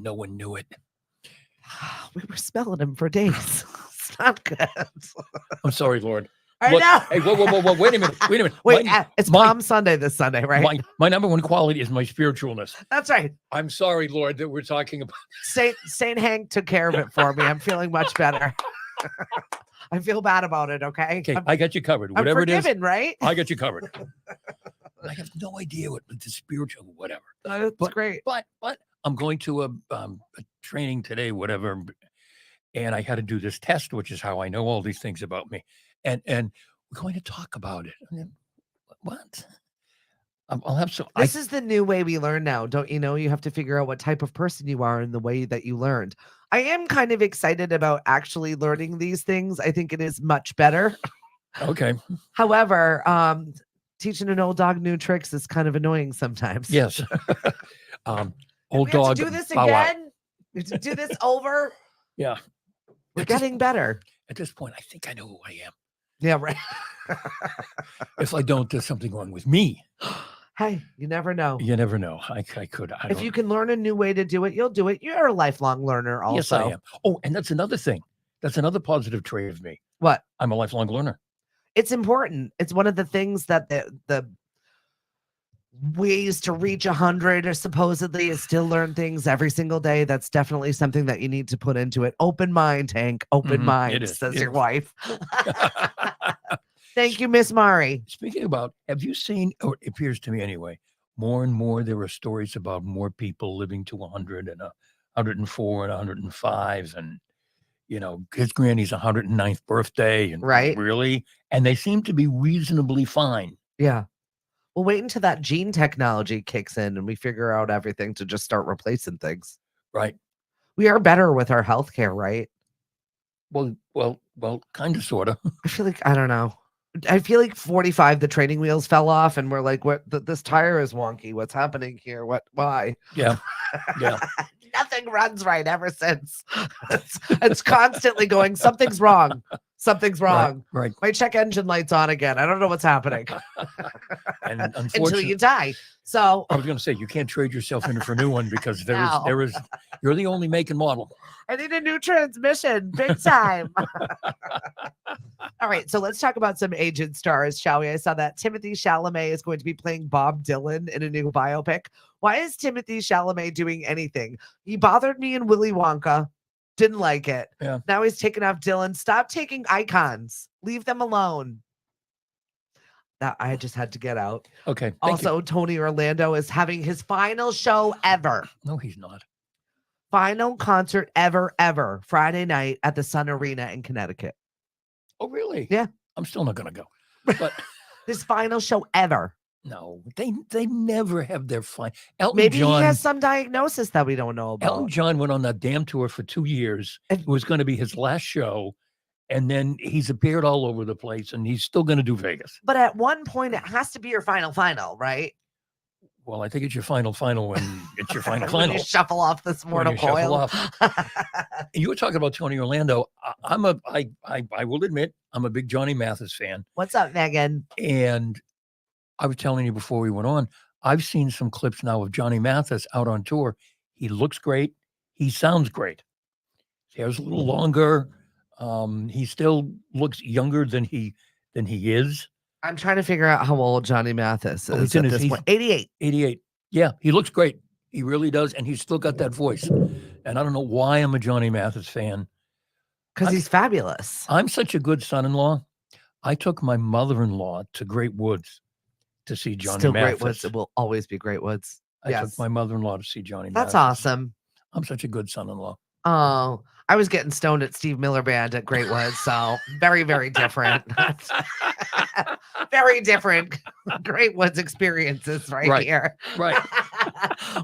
no one knew it. We were smelling him for days. It's not good. I'm sorry, Lord. I Look, know. hey, whoa. Wait a minute. Wait, My- it's my- Palm Sunday this Sunday, right? my number one quality is my spiritualness. That's right. I'm sorry, Lord, that we're talking about. Saint Hank took care of it for me. I'm feeling much better. I feel bad about it. Okay. Okay, I got you covered. I'm Whatever it is, forgiven, right? I got you covered. I have no idea what the spiritual, whatever. That's great. But I'm going to a training today, whatever, and I had to do this test, which is how I know all these things about me. And we're going to talk about it. I mean, what? I'll have some. This is the new way we learn now. Don't you know? You have to figure out what type of person you are in the way that you learned. I am kind of excited about actually learning these things. I think it is much better. Okay. However, teaching an old dog new tricks is kind of annoying sometimes. Yes. Old we have dog. to do this bow out. again. We have to do this over. Yeah. We're At this- getting better. At this point, I think I know who I am. Yeah, right. If I don't, there's something wrong with me. Hey, you never know. You never know. I could. I If don't- you can learn a new way to do it, you'll do it. You're a lifelong learner also. Yes, I am. Oh, and that's another thing. That's another positive trait of me. What? I'm a lifelong learner. It's important. It's one of the things that the ways to reach 100 or supposedly is still learn things every single day. That's definitely something that you need to put into it. Open mind, Hank. Open Mhm, mind, it is, says it your is. wife. Thank you, Miss Mari. Speaking about, have you seen, or it appears to me anyway, more and more there are stories about more people living to 100 and 104 and 105 and, his granny's 109th birthday. And Right. Really? And they seem to be reasonably fine. Yeah. Well, wait until that gene technology kicks in and we figure out everything to just start replacing things. Right. We are better with our healthcare, right? Well, kind of, sort of. I feel like, I don't know. I feel like 45, the training wheels fell off and we're like, what? This tire is wonky. What's happening here? Why? Yeah. Yeah. Nothing runs right ever since. It's constantly going, something's wrong. Something's wrong. Right. My check engine light's on again. I don't know what's happening And until unfortunately, you die. So I was going to say, you can't trade yourself in for a new one because No. you're the only make and model. I need a new transmission, big time. All right, so let's talk about some aged stars, shall we? I saw that Timothy Chalamet is going to be playing Bob Dylan in a new biopic. Why is Timothy Chalamet doing anything? He bothered me in Willy Wonka. Didn't like it. Yeah. Now he's taking off Dylan. Stop taking icons. Leave them alone. That I just had to get out. Okay. Thank you. Also, Tony Orlando is having his final show ever. No, he's not. Final concert ever, Friday night at the Sun Arena in Connecticut. Oh, really? Yeah. I'm still not going to go. But His final show ever. no, they never have their fine. Elton Maybe John. he has some diagnosis that we don't know Elton about. John went on that damn tour for 2 years. And- It was going to be his last show. And then he's appeared all over the place and he's still going to do Vegas. But at one point, it has to be your final, right? Well, I think it's your final when it's your final When you shuffle off this When mortal you shuffle coil. off. You were talking about Tony Orlando. I will admit, I'm a big Johnny Mathis fan. What's up, Megan? And I was telling you before we went on, I've seen some clips now of Johnny Mathis out on tour. He looks great. He sounds great. His hair's a little longer. He still looks younger than he is. I'm trying to figure out how old Johnny Mathis Oh, is he's in at his- this point. 88. 88. Yeah, he looks great. He really does. And he's still got that voice. And I don't know why I'm a Johnny Mathis fan. Because I'm- he's fabulous. I'm such a good son-in-law. I took my mother-in-law to Great Woods to see Johnny Still Mathis. Great Woods. It will always be Great Woods. I yes. took my mother-in-law to see Johnny That's Mathis. awesome. I'm such a good son-in-law. Oh, I was getting stoned at Steve Miller Band at Great Woods. So very, very different. Very different Great Woods experiences Right. here. Right.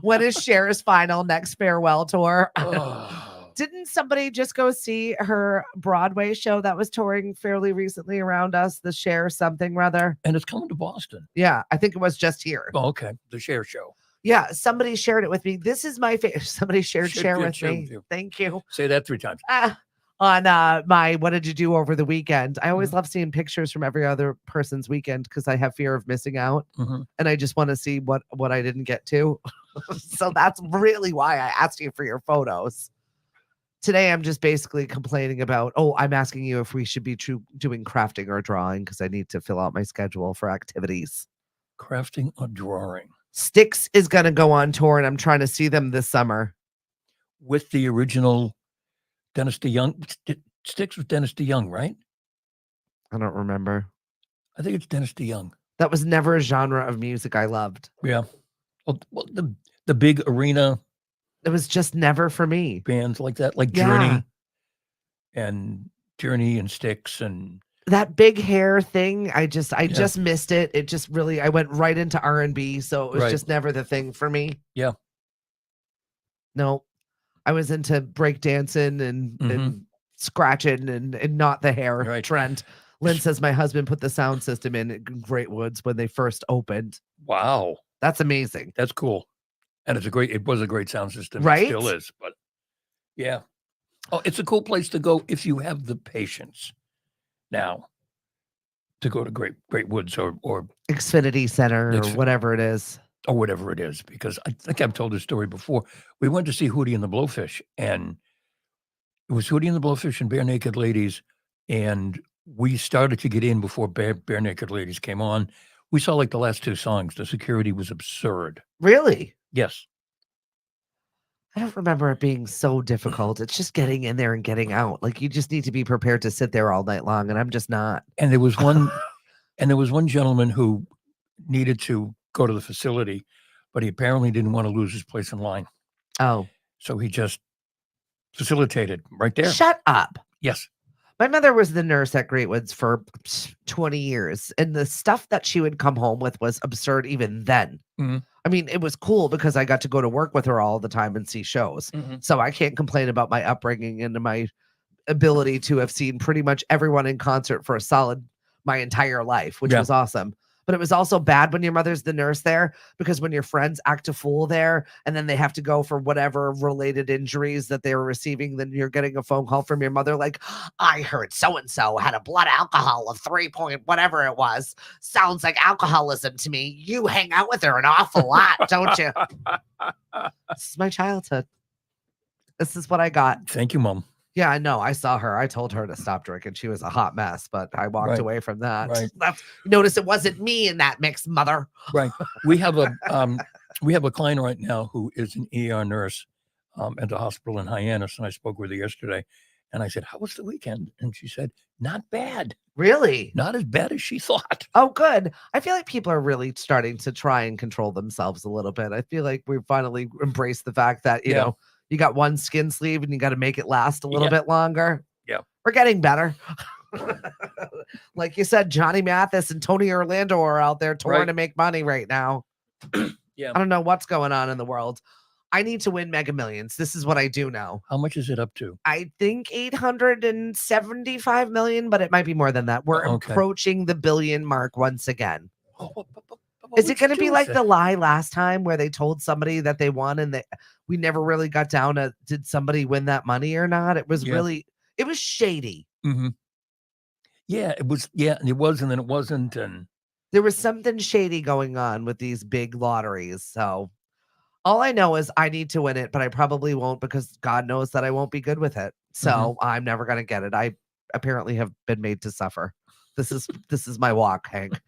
When is Cher's final next farewell tour? Oh. Didn't somebody just go see her Broadway show that was touring fairly recently around us? The Cher something rather. And it's coming to Boston. Yeah, I think it was just here. Oh, okay. The Cher Show. Yeah, somebody shared it with me. This is my favorite. Somebody shared Shared- Cher shared with Cher me. with you. Thank you. Say that 3 times. on my what did you do over the weekend. I always Mhm. love seeing pictures from every other person's weekend because I have fear of missing out Mhm. and I just want to see what I didn't get to. So that's really why I asked you for your photos. Today I'm just basically complaining about, oh, I'm asking you if we should be doing crafting or drawing because I need to fill out my schedule for activities. Crafting or drawing Styx is going to go on tour and I'm trying to see them this summer. with the original Dennis DeYoung. Sticks with Dennis DeYoung, right? I don't remember. I think it's Dennis DeYoung. That was never a genre of music I loved. Yeah. Well, the big arena It was just never for me. bands like that, like Yeah. Journey and Styx and That big hair thing, I Yeah. just missed it. It just really I went right into R&B, so it was Right. just never the thing for me. Yeah. No. I was into break dancing and Mhm. scratching and not the hair Right. trend. Lynn says my husband put the sound system in at Great Woods when they first opened. Wow, That's amazing. that's cool. And it was a great sound system. Right? It still is, but yeah. Oh, it's a cool place to go if you have the patience now to go to Great Woods or Xfinity Center or Xfinity. whatever it is. or whatever it is, because I think I've told this story before. We went to see Hootie and the Blowfish, and it was Hootie and the Blowfish and Bare Naked Ladies, and we started to get in before Bare Naked Ladies came on. We saw like the last two songs. The security was absurd. Really? Yes. I don't remember it being so difficult. It's just getting in there and getting out. Like you just need to be prepared to sit there all night long, and I'm just not. And there was one gentleman who needed to go to the facility, but he apparently didn't want to lose his place in line. Oh, So he just facilitated right there. shut up. Yes. My mother was the nurse at Great Woods for 20 years, and the stuff that she would come home with was absurd even then. Mhm. I mean, it was cool because I got to go to work with her all the time and see shows. Mhm. So I can't complain about my upbringing and my ability to have seen pretty much everyone in concert for a solid my entire life, which Yeah. was awesome. But it was also bad when your mother's the nurse there because when your friends act a fool there and then they have to go for whatever related injuries that they were receiving, then you're getting a phone call from your mother like, I heard so-and-so had a blood alcohol of 3 point whatever it was. Sounds like alcoholism to me. You hang out with her an awful lot, don't you? This is my childhood. This is what I got. Thank you, Mom. Yeah, I know. I saw her. I told her to stop drinking. She was a hot mess, but I walked Right. away from that. Right. Notice it wasn't me in that mix, mother. Right. We have a client right now who is an ER nurse at the hospital in Hyannis, and I spoke with her yesterday. And I said, "How was the weekend?" And she said, "Not bad. Really? Not as bad as she thought." Oh, good. I feel like people are really starting to try and control themselves a little bit. I feel like we've finally embraced the fact that, you Yeah. know, you got one skin sleeve and you got to make it last a little Yeah. bit longer. Yeah. We're getting better. Like you said, Johnny Mathis and Tony Orlando are out there touring Right. to make money right now. Yeah. I don't know what's going on in the world. I need to win Mega Millions. This is what I do know. How much is it up to? I think 875 million, but it might be more than that. We're Okay. approaching the billion mark once again. What Is it would going to you be do like with the it? lie last time where they told somebody that they won and we never really got down to did somebody win that money or not? It was Yeah. it was shady. Mhm. Yeah, it was. Yeah, and it was, and then it wasn't, and There was something shady going on with these big lotteries. So all I know is I need to win it, but I probably won't because God knows that I won't be good with it. So I'm never going to get it. I apparently have been made to suffer. This is my walk, Hank.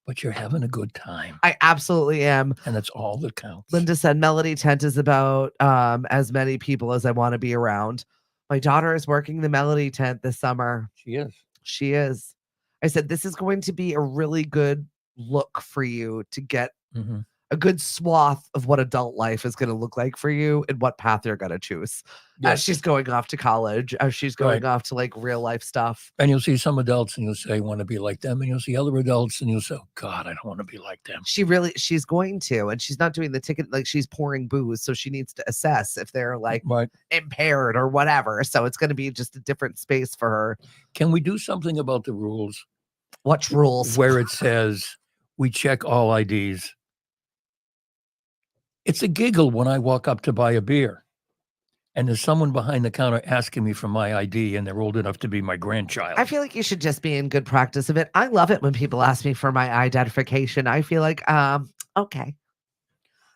but you're having a good time, I absolutely am. and that's all that counts. Linda said Melody Tent is about as many people as I want to be around. My daughter is working the Melody Tent this summer. She is. She is. I said, this is going to be a really good look for you to get Mhm. a good swath of what adult life is going to look like for you and what path you're going to choose as Yes. she's going off to college, as she's going Right. off to like real life stuff. And you'll see some adults, and you'll say, "I want to be like them," and you'll see other adults, and you'll say, "Oh, God, I don't want to be like them." She's going to, and she's not doing the ticket, like she's pouring booze. So she needs to assess if they're like Right? impaired or whatever. So it's going to be just a different space for her. Can we do something about the rules What's rules? where it says we check all IDs? It's a giggle when I walk up to buy a beer. and there's someone behind the counter asking me for my ID, and they're old enough to be my grandchild. I feel like you should just be in good practice of it. I love it when people ask me for my identification. I feel like, okay,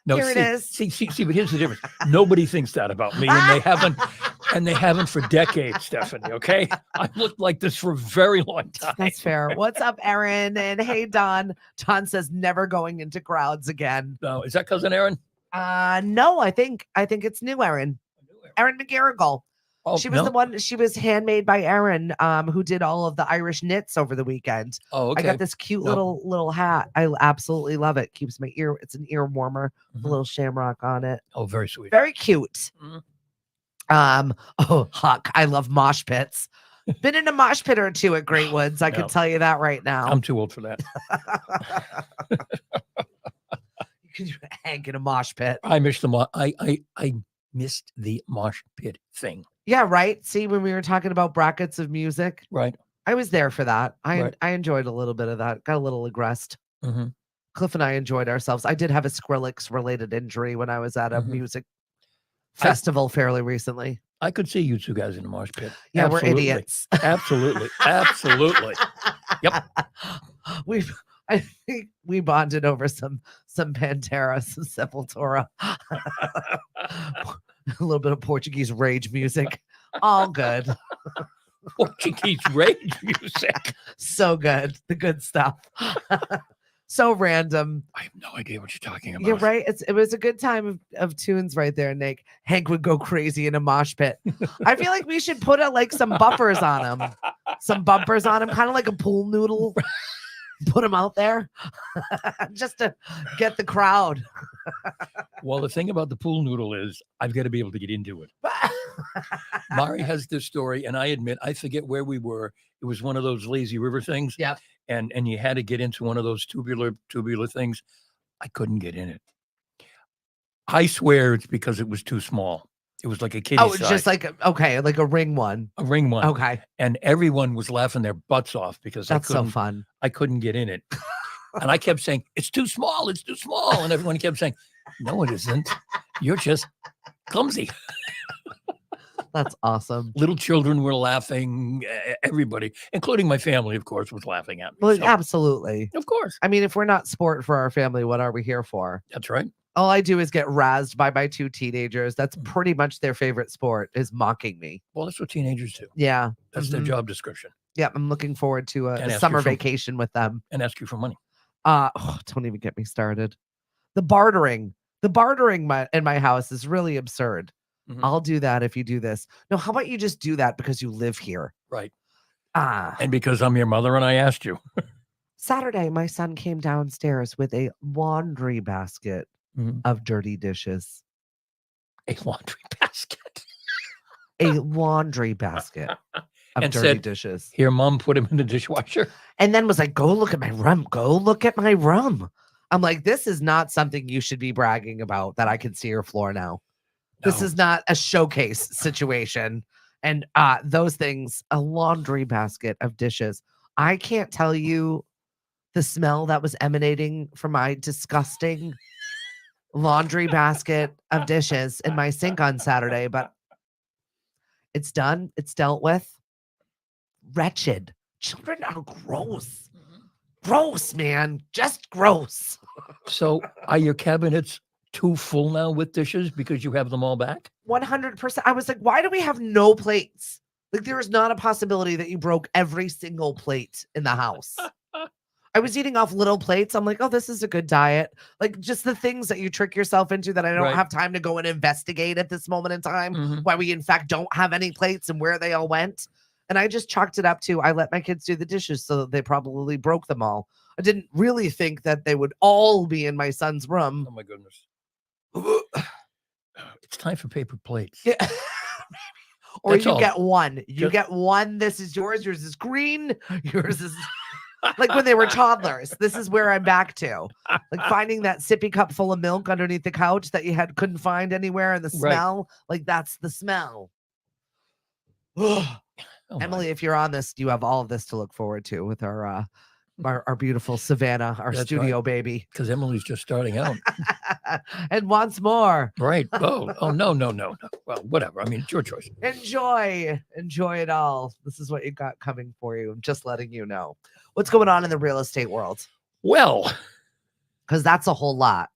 No, here it is. See, but here's the difference. Nobody thinks that about me, and they haven't for decades, Stephanie. Okay, I've looked like this for a very long time. That's fair. What's up, Erin? And hey, Don. Don says never going into crowds again. No, is that cousin Aaron? No, I think it's new Erin. Erin McGarrigle. Oh, She was the one. She was handmade by Erin, who did all of the Irish knits over the weekend. Oh, okay. I got this cute little hat. I absolutely love it. Keeps my ear. It's an ear warmer. With a little shamrock on it. Oh, very sweet. Very cute. Mhm. Oh, Huck. I love mosh pits. Been in a mosh pit or two at Great Woods. I can tell you that right now. I'm too old for that. You can hang in a mosh pit. I missed the I missed the mosh pit thing. Yeah, right. See, when we were talking about brackets of music, Right. I was there for that. Right. I enjoyed a little bit of that. Got a little aggressed. Mm-hmm. Cliff and I enjoyed ourselves. I did have a Skrillex related injury when I was at a music festival fairly recently. I could see you two guys in the mosh pit. Yeah, Absolutely. we're idiots. Absolutely. Absolutely. Yep. I think we bonded over some Pantera, some Sepultura, a little bit of Portuguese rage music. All good. Portuguese rage music. So good. The good stuff. So random. I have no idea what you're talking about. You're right. It was a good time of tunes right there, Nick. Hank would go crazy in a mosh pit. I feel like we should put some bumpers on him. Some bumpers on him, kind of like a pool noodle. Put him out there just to get the crowd. Well, the thing about the pool noodle is I've got to be able to get into it. Mari has this story, and I admit I forget where we were. It was one of those lazy river things. Yeah. And you had to get into one of those tubular things. I couldn't get in it. I swear it's because it was too small. It was like a kiddie size. Just like like a ring one. A ring one. Okay. And everyone was laughing their butts off because that's so fun. I couldn't get in it. And I kept saying, it's too small. It's too small. And everyone kept saying, no, it isn't. You're just clumsy. That's awesome. Little children were laughing. Everybody, including my family, of course, was laughing at me. Well, so, absolutely. of course. I mean, if we're not sport for our family, what are we here for? That's right. All I do is get razzed by my two teenagers. That's pretty much their favorite sport, is mocking me. Well, that's what teenagers do. Yeah. That's their job description. Yeah, I'm looking forward to a And summer vacation with them. And ask you for money. Don't even get me started. The bartering in my house is really absurd. Mhm. I'll do that if you do this. No, how about you just do that because you live here? Right. And because I'm your mother and I asked you. Saturday, my son came downstairs with a laundry basket of dirty dishes. A laundry basket. A laundry basket of And dirty said, dishes. Here, Mom, put him in the dishwasher. And then was like, go look at my rum. Go look at my rum. I'm like, this is not something you should be bragging about, that I can see your floor now. No. This is not a showcase situation. And those things, a laundry basket of dishes. I can't tell you the smell that was emanating from my disgusting laundry basket of dishes in my sink on Saturday, but it's done. It's dealt with. Wretched. Children are gross. Gross, man. Just gross. So are your cabinets too full now with dishes because you have them all back? 100%. I was like, why do we have no plates? Like, there is not a possibility that you broke every single plate in the house. I was eating off little plates. I'm like, oh, this is a good diet. Like, just the things that you trick yourself into that I don't have time to go and investigate at this moment in time. Why we, in fact, don't have any plates and where they all went. And I just chalked it up to, I let my kids do the dishes, so they probably broke them all. I didn't really think that they would all be in my son's room. Oh, my goodness. It's time for paper plates. Yeah. Or That's you all. get one. You get one. This is yours. Yours is green. Yours is like when they were toddlers. This is where I'm back to. Like finding that sippy cup full of milk underneath the couch that you couldn't find anywhere, and the smell. Like, that's the smell. Oh, Emily, if you're on this, you have all of this to look forward to with our beautiful Savannah, our That's studio right. baby. Because Emily's just starting out. and wants more. Right. Oh, no. Well, whatever. I mean, it's your choice. Enjoy it all. This is what you got coming for you. I'm just letting you know what's going on in the real estate world, Well, because that's a whole lot.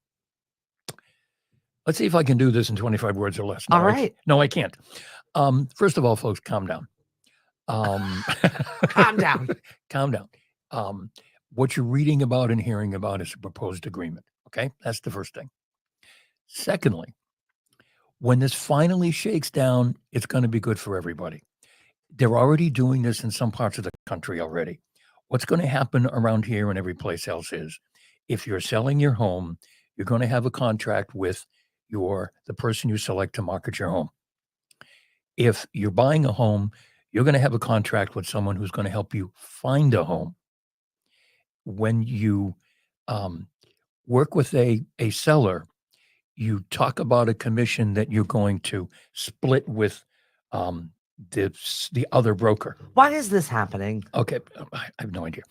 let's see if I can do this in 25 words or less. No, All right. No, I can't. First of all, folks, calm down. Calm down. Calm down. What you're reading about and hearing about is a proposed agreement. Okay. That's the first thing. Secondly, when this finally shakes down, it's going to be good for everybody. They're already doing this in some parts of the country already. What's going to happen around here and every place else is if you're selling your home, you're going to have a contract with the person you select to market your home. If you're buying a home, you're going to have a contract with someone who's going to help you find a home. When you work with a seller, you talk about a commission that you're going to split with the other broker. Why is this happening? Okay, I have no idea.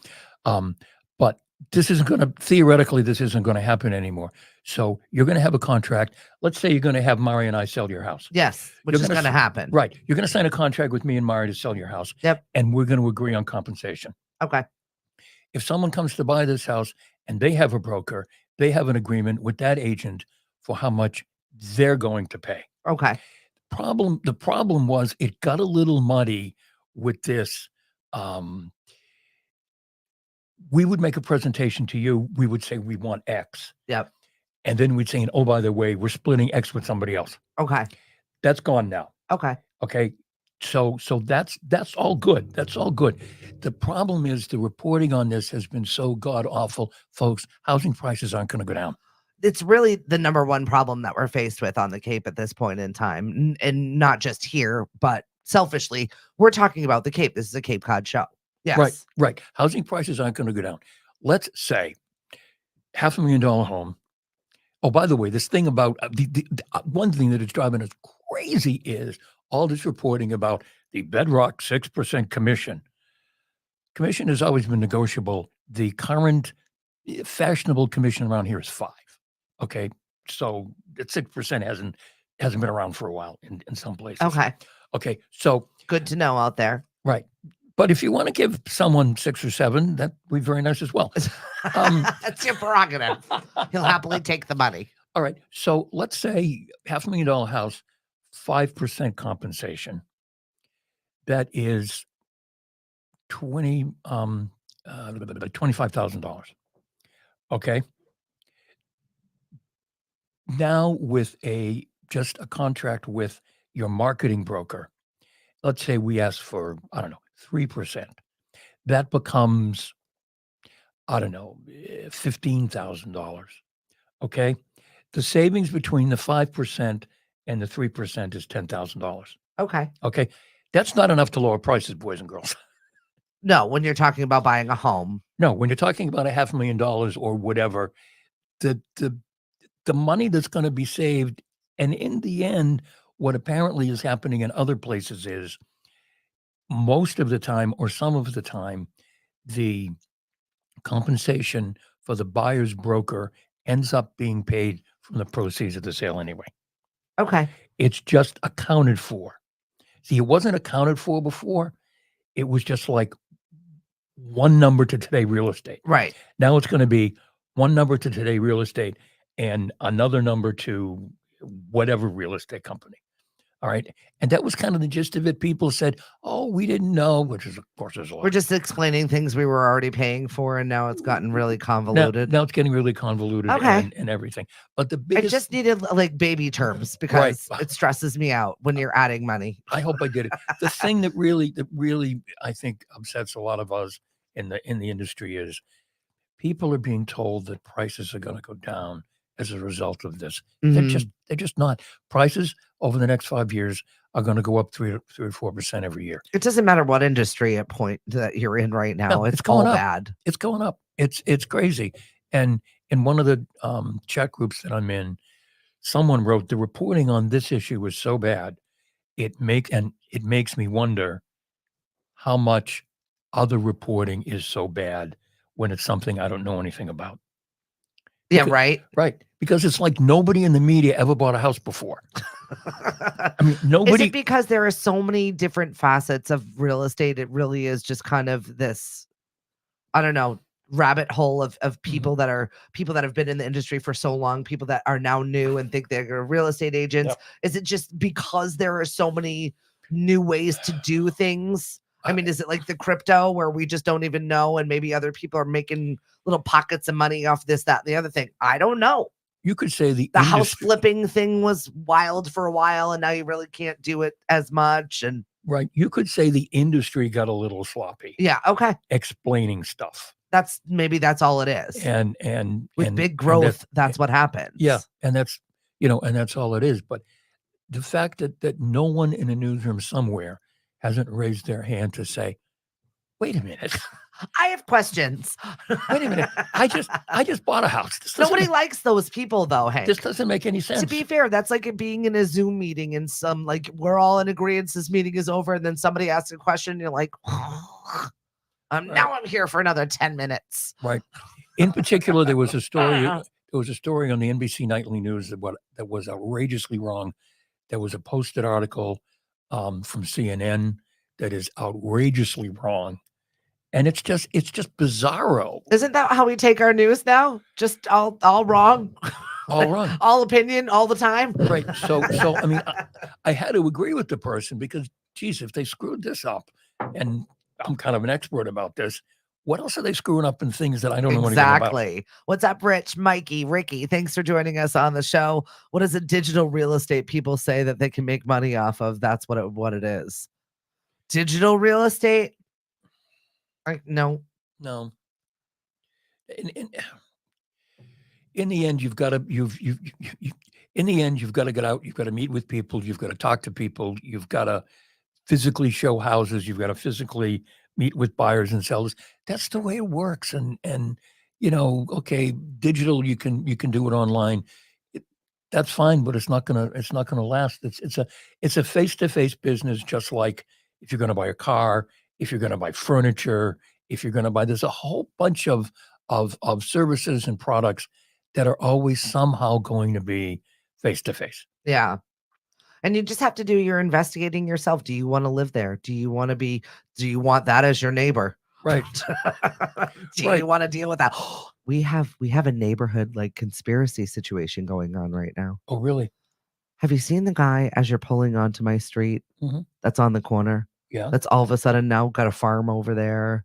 But this isn't going to, theoretically, this isn't going to happen anymore. So you're going to have a contract. Let's say you're going to have Mari and I sell your house. Yes, which is going to happen. Right. You're going to sign a contract with me and Mari to sell your house. Yep. And we're going to agree on compensation. Okay. If someone comes to buy this house and they have a broker, they have an agreement with that agent for how much they're going to pay. Okay. The problem was it got a little muddy with this. We would make a presentation to you. We would say we want X. Yep. And then we'd say, oh, by the way, we're splitting X with somebody else. Okay. That's gone now. Okay. Okay. So that's all good. That's all good. The problem is the reporting on this has been so god awful, folks. Housing prices aren't going to go down. It's really the number one problem that we're faced with on the Cape at this point in time, and not just here, but selfishly, we're talking about the Cape. This is a Cape Cod show. Yes. Right. Housing prices aren't going to go down. Let's say $500,000 home. Oh, by the way, this thing about the one thing that is driving us crazy is all this reporting about the bedrock 6% commission. Commission has always been negotiable. The current fashionable commission around here is 5%. Okay, so that 6% hasn't been around for a while in some places. Okay, so good to know out there. Right. But if you want to give someone 6 or 7, that'd be very nice as well. That's your prerogative. He'll happily take the money. All right. So let's say $500,000 house, 5% compensation. That is $25,000. Okay. Now with just a contract with your marketing broker, let's say we ask for, 3%. That becomes, $15,000. Okay. The savings between the 5% and the 3% is $10,000. Okay. Okay. That's not enough to lower prices, boys and girls. No, when you're talking about buying a home. No, when you're talking about $500,000 or whatever, the money that's going to be saved, and in the end, what apparently is happening in other places is most of the time or some of the time, the compensation for the buyer's broker ends up being paid from the proceeds of the sale anyway. Okay. It's just accounted for. See, it wasn't accounted for before. It was just like one number to Today Real Estate. Right. Now it's going to be one number to Today Real Estate and another number to whatever real estate company. All right. And that was kind of the gist of it. People said, oh, we didn't know, which is, of course, there's a lot. We're just explaining things we were already paying for, and now it's gotten really convoluted. Now it's getting really convoluted and everything. But the biggest... I just needed like baby terms because it stresses me out when you're adding money. I hope I did it. The thing that really, I think upsets a lot of us in the industry is people are being told that prices are going to go down as a result of this. Mm-hmm. They're just not. Prices over the next 5 years are going to go up 3 or 4% every year. It doesn't matter what industry at point that you're in right now. No, it's going all up. Bad. It's going up. It's crazy. And in one of the chat groups that I'm in, someone wrote the reporting on this issue was so bad. It makes me wonder how much other reporting is so bad when it's something I don't know anything about. Yeah, Because- right. Right. Because it's like nobody in the media ever bought a house before. I mean, Is nobody. it because there are so many different facets of real estate? It really is just kind of this, I don't know, rabbit hole of Mhm. people that have been in the industry for so long, people that are now new and think they're real estate agents. Yep. Is it just because there are so many new ways to do things? I mean, is it like the crypto where we just don't even know and maybe other people are making little pockets of money off this, that, and the other thing? I don't know. You could say the The house industry, flipping thing was wild for a while and now you really can't do it as much. And right? You could say the industry got a little sloppy yeah, okay. explaining stuff, That's all it is. and With big and growth, that's what happens. yeah, and that's and that's all it is. But the fact that no one in a newsroom somewhere hasn't raised their hand to say, "Wait a minute, I have questions. wait a minute, I just bought a house. Nobody likes those people though, Hank. This doesn't make any sense." To be fair, that's like it being in a Zoom meeting and some like we're all in agreement this meeting is over, and then somebody asks a question, and you're like, now I'm here for another 10 minutes. Right. In particular, there was a story. There was a story on the NBC Nightly News that was outrageously wrong. There was a posted article from CNN that is outrageously wrong, and it's just bizarro. Isn't that how we take our news now? Just all wrong, All wrong. all opinion, all the time. Right. So I mean, I had to agree with the person because, geez, if they screwed this up, and I'm kind of an expert about this, what else are they screwing up in things that I don't know anything about? Exactly. What's up, Rich, Mikey, Ricky? Thanks for joining us on the show. What does a digital real estate people say that they can make money off of? That's what it is. Digital real estate? No. No. In the end, you've got to in the end, you've got to get out. You've got to meet with people. You've got to talk to people. You've got to physically show houses. You've got to physically meet with buyers and sellers. That's the way it works. And okay, digital, you can do it online. That's fine, but it's not gonna last. It's a face-to-face business, just like if you're going to buy a car, if you're going to buy furniture, if you're going to buy. There's a whole bunch of services and products that are always somehow going to be face-to-face. Yeah. And you just have to do your investigating yourself. Do you want to live there? Do you want that as your neighbor? Right. Do you want to deal with that? We have a neighborhood like conspiracy situation going on right now. Oh, really? Have you seen the guy as you're pulling onto my street? Mhm. That's on the corner. Yeah. That's all of a sudden now got a farm over there.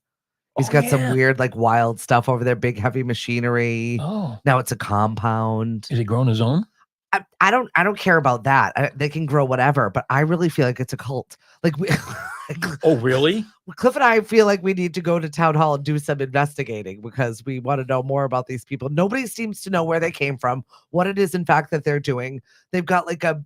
He's Oh, got some yeah. weird, like wild stuff over there, big heavy machinery. Oh, Now it's a compound. is he growing his own? I don't care about that. They can grow whatever, but I really feel like it's a cult. Like we, Oh, really? Cliff and I feel like we need to go to town hall and do some investigating because we want to know more about these people. Nobody seems to know where they came from, what it is in fact that they're doing. They've got like a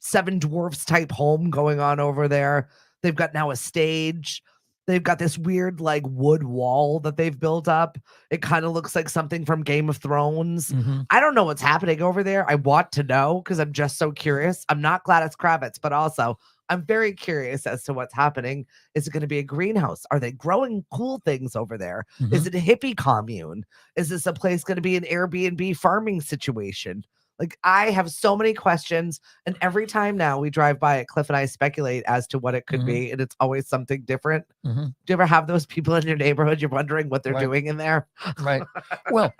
Seven Dwarfs type home going on over there. They've got now a stage. They've got this weird like wood wall that they've built up. It kind of looks like something from Game of Thrones. Mhm. I don't know what's happening over there. I want to know because I'm just so curious. I'm not Gladys Kravitz, but also I'm very curious as to what's happening. Is it going to be a greenhouse? Are they growing cool things over there? Is it a hippie commune? Is this a place going to be an Airbnb farming situation? Like, I have so many questions, and every time now we drive by it, Cliff and I speculate as to what it could be, and it's always something different. Mhm. Do you ever have those people in your neighborhood? You're wondering what they're Right. doing in there? Right. Well,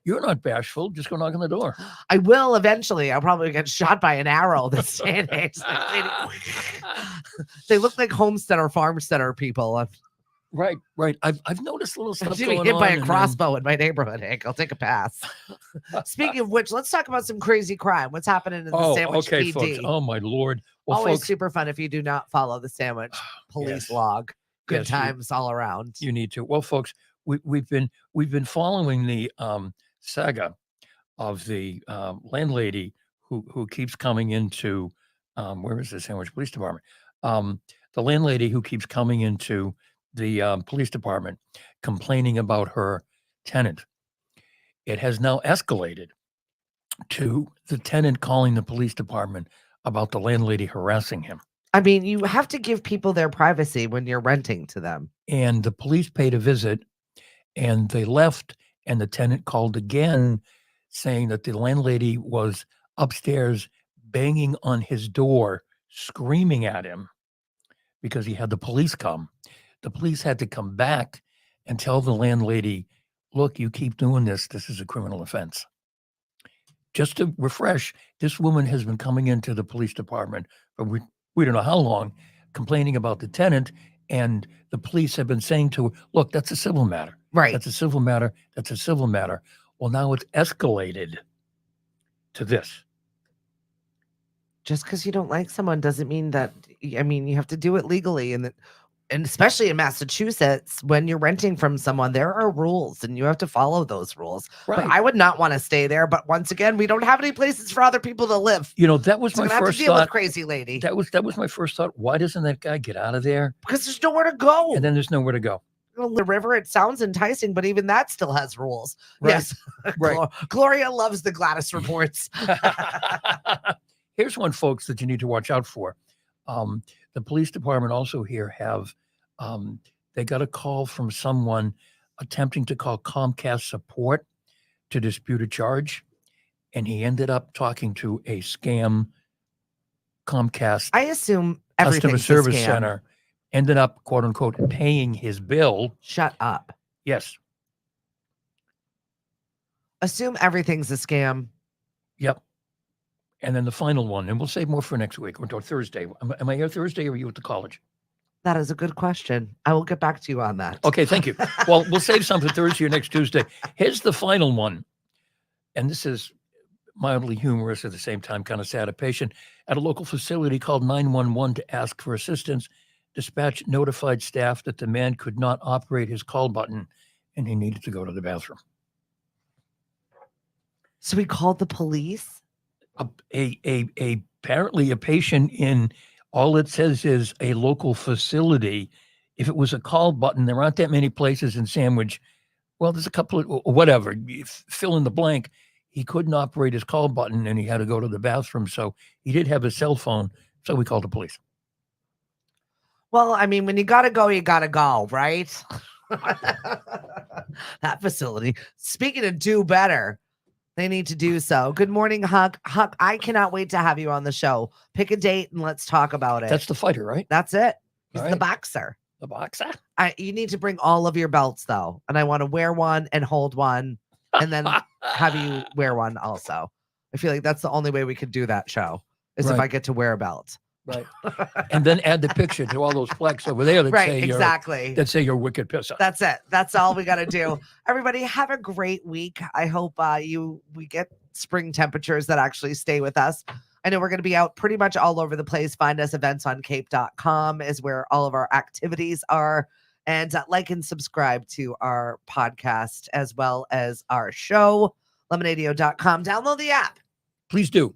you're not bashful. Just go knock on the door. I will eventually. I'll probably get shot by an arrow this day and age. They look like homestead or farm center people. Right. Right. I've noticed little I'm stuff getting going hit on. by a and then- crossbow in my neighborhood, Hank. I'll take a pass. Speaking of which, let's talk about some crazy crime. What's happening in the Oh, Sandwich okay, PD? folks. Oh, my Lord. Well, Always folks, super fun if you do not follow the Sandwich police Yes. log. Good Yes, you- times all around. you need to. Well, folks, we've been following the saga of the landlady who keeps coming into where is the Sandwich Police Department? The landlady who keeps coming into the police department complaining about her tenant. It has now escalated to the tenant calling the police department about the landlady harassing him. I mean, you have to give people their privacy when you're renting to them. And the police paid a visit, and they left and the tenant called again saying that the landlady was upstairs banging on his door, screaming at him because he had the police come. The police had to come back and tell the landlady, look, you keep doing this. This is a criminal offense. Just to refresh, this woman has been coming into the police department for we don't know how long, complaining about the tenant, and the police have been saying to her, look, that's a civil matter. Right. That's a civil matter. That's a civil matter. Well, now it's escalated to this. Just because you don't like someone doesn't mean that, I mean, you have to do it legally. And especially in Massachusetts, when you're renting from someone, there are rules and you have to follow those rules. But Right. I would not want to stay there. But once again, we don't have any places for other people to live. You know, that was So my we're gonna have first to deal with thought. crazy lady That was my first thought. Why doesn't that guy get out of there? because there's nowhere to go. And then there's nowhere to go. The river, it sounds enticing, but even that still has rules. Right. Yes. Right. Gloria loves the Gladys reports. Here's one, folks, that you need to watch out for. The police department also here have, they got a call from someone attempting to call Comcast support to dispute a charge. And he ended up talking to a scam Comcast I assume customer everything's a service scam. center, ended up, quote unquote, paying his bill. Shut up. Yes. Assume everything's a scam. Yep. And then the final one, and we'll save more for next week or Thursday. Am I here Thursday or are you at the college? That is a good question. I will get back to you on that. Okay, thank you. Well, we'll save some for Thursday or next Tuesday. Here's the final one. And this is mildly humorous, at the same time kind of sad. A patient at a local facility called 911 to ask for assistance. Dispatch notified staff that the man could not operate his call button and he needed to go to the bathroom. So we called the police? Apparently a patient in, all it says is a local facility. If it was a call button, there aren't that many places in Sandwich. Well, there's a couple of, whatever, you fill in the blank. He couldn't operate his call button and he had to go to the bathroom. So he did have a cell phone. So we called the police. Well, I mean, when you got to go, right? That facility. Speaking of do better, they need to do so. Good morning, Huck. Huck, I cannot wait to have you on the show. Pick a date and let's talk about it. That's the fighter, right? That's it. He's All the right. boxer. The boxer. You need to bring all of your belts, though. And I want to wear one and hold one and then have you wear one also. I feel like that's the only way we could do that show is if Right. I get to wear a belt. Right. And then add the picture to all those flags over there that Right, say exactly. that say you're wicked pisser. That's it. That's all we got to do. Everybody have a great week. I hope we get spring temperatures that actually stay with us. I know we're going to be out pretty much all over the place. Find us eventsoncape.com is where all of our activities are. And like and subscribe to our podcast as well as our show, lemonadio.com. Download the app. Please do.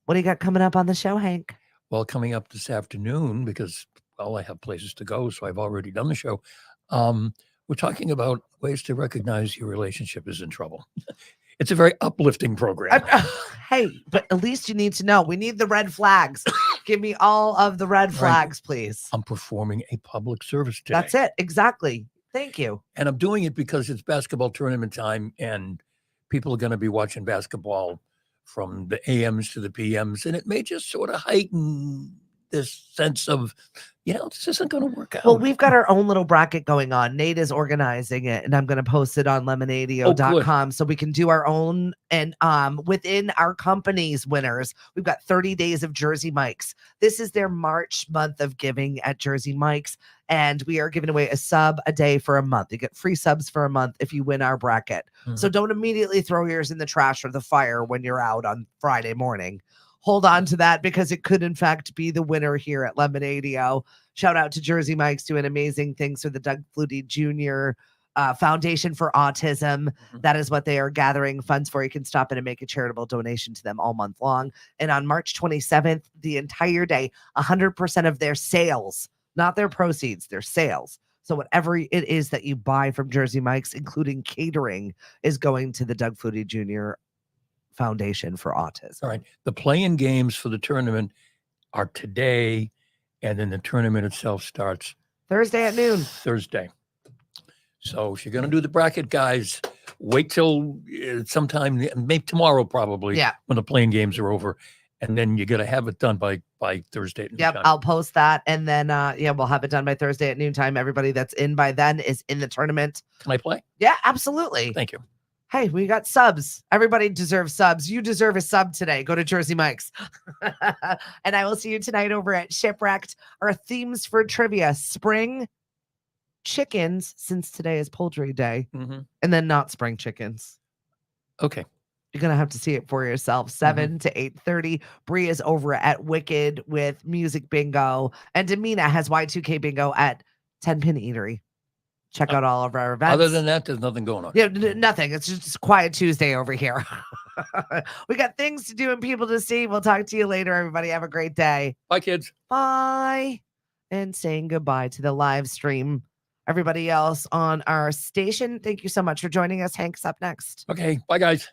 What do you got coming up on the show, Hank? Well, coming up this afternoon, because, well, I have places to go, so I've already done the show. We're talking about ways to recognize your relationship is in trouble. It's a very uplifting program. Hey, but at least you need to know. We need the red flags. Give me all of the red flags, please. I'm performing a public service today. That's it. Exactly. Thank you. And I'm doing it because it's basketball tournament time and people are going to be watching basketball from the AMs to the PMs. And it may just sort of heighten this sense of, this isn't going to work out. Well, we've got our own little bracket going on. Nate is organizing it, and I'm going to post it on lemonadio.com so we can do our own. And within our company's winners, we've got 30 days of Jersey Mike's. This is their March month of giving at Jersey Mike's, and we are giving away a sub a day for a month. You get free subs for a month if you win our bracket. Mhm. So don't immediately throw yours in the trash or the fire when you're out on Friday morning. Hold on to that because it could, in fact, be the winner here at Lemonadio. Shout out to Jersey Mike's doing amazing things for the Doug Flutie Jr. Foundation for Autism. Mhm. That is what they are gathering funds for. You can stop in and make a charitable donation to them all month long. And on March 27th, the entire day, 100% of their sales, not their proceeds, their sales. So whatever it is that you buy from Jersey Mike's, including catering, is going to the Doug Flutie Jr. Foundation for Autism. All right. The play-in games for the tournament are today, and then the tournament itself starts Thursday at noon. Thursday. So if you're going to do the bracket, guys, wait till sometime, maybe tomorrow, probably, Yeah. when the playing games are over, and then you got to have it done by Thursday. At Yep, noontime. I'll post that, and then we'll have it done by Thursday at noontime. Everybody that's in by then is in the tournament. Can I play? Yeah, absolutely. Thank you. Hey, we got subs. Everybody deserves subs. You deserve a sub today. Go to Jersey Mike's. And I will see you tonight over at Shipwrecked. Our themes for trivia: spring chickens, since today is poultry day, and then not spring chickens. Okay. You're going to have to see it for yourself. 7 to 8:30. Bree is over at Wicked with Music Bingo. And Demina has Y2K Bingo at 10 Pin Eatery. Check out all of our events. Other than that, there's nothing going on. Yeah, nothing. It's just quiet Tuesday over here. We got things to do and people to see. We'll talk to you later, everybody. Have a great day. Bye, kids. Bye. And saying goodbye to the live stream. Everybody else on our station, thank you so much for joining us. Hank's up next. Okay. Bye, guys.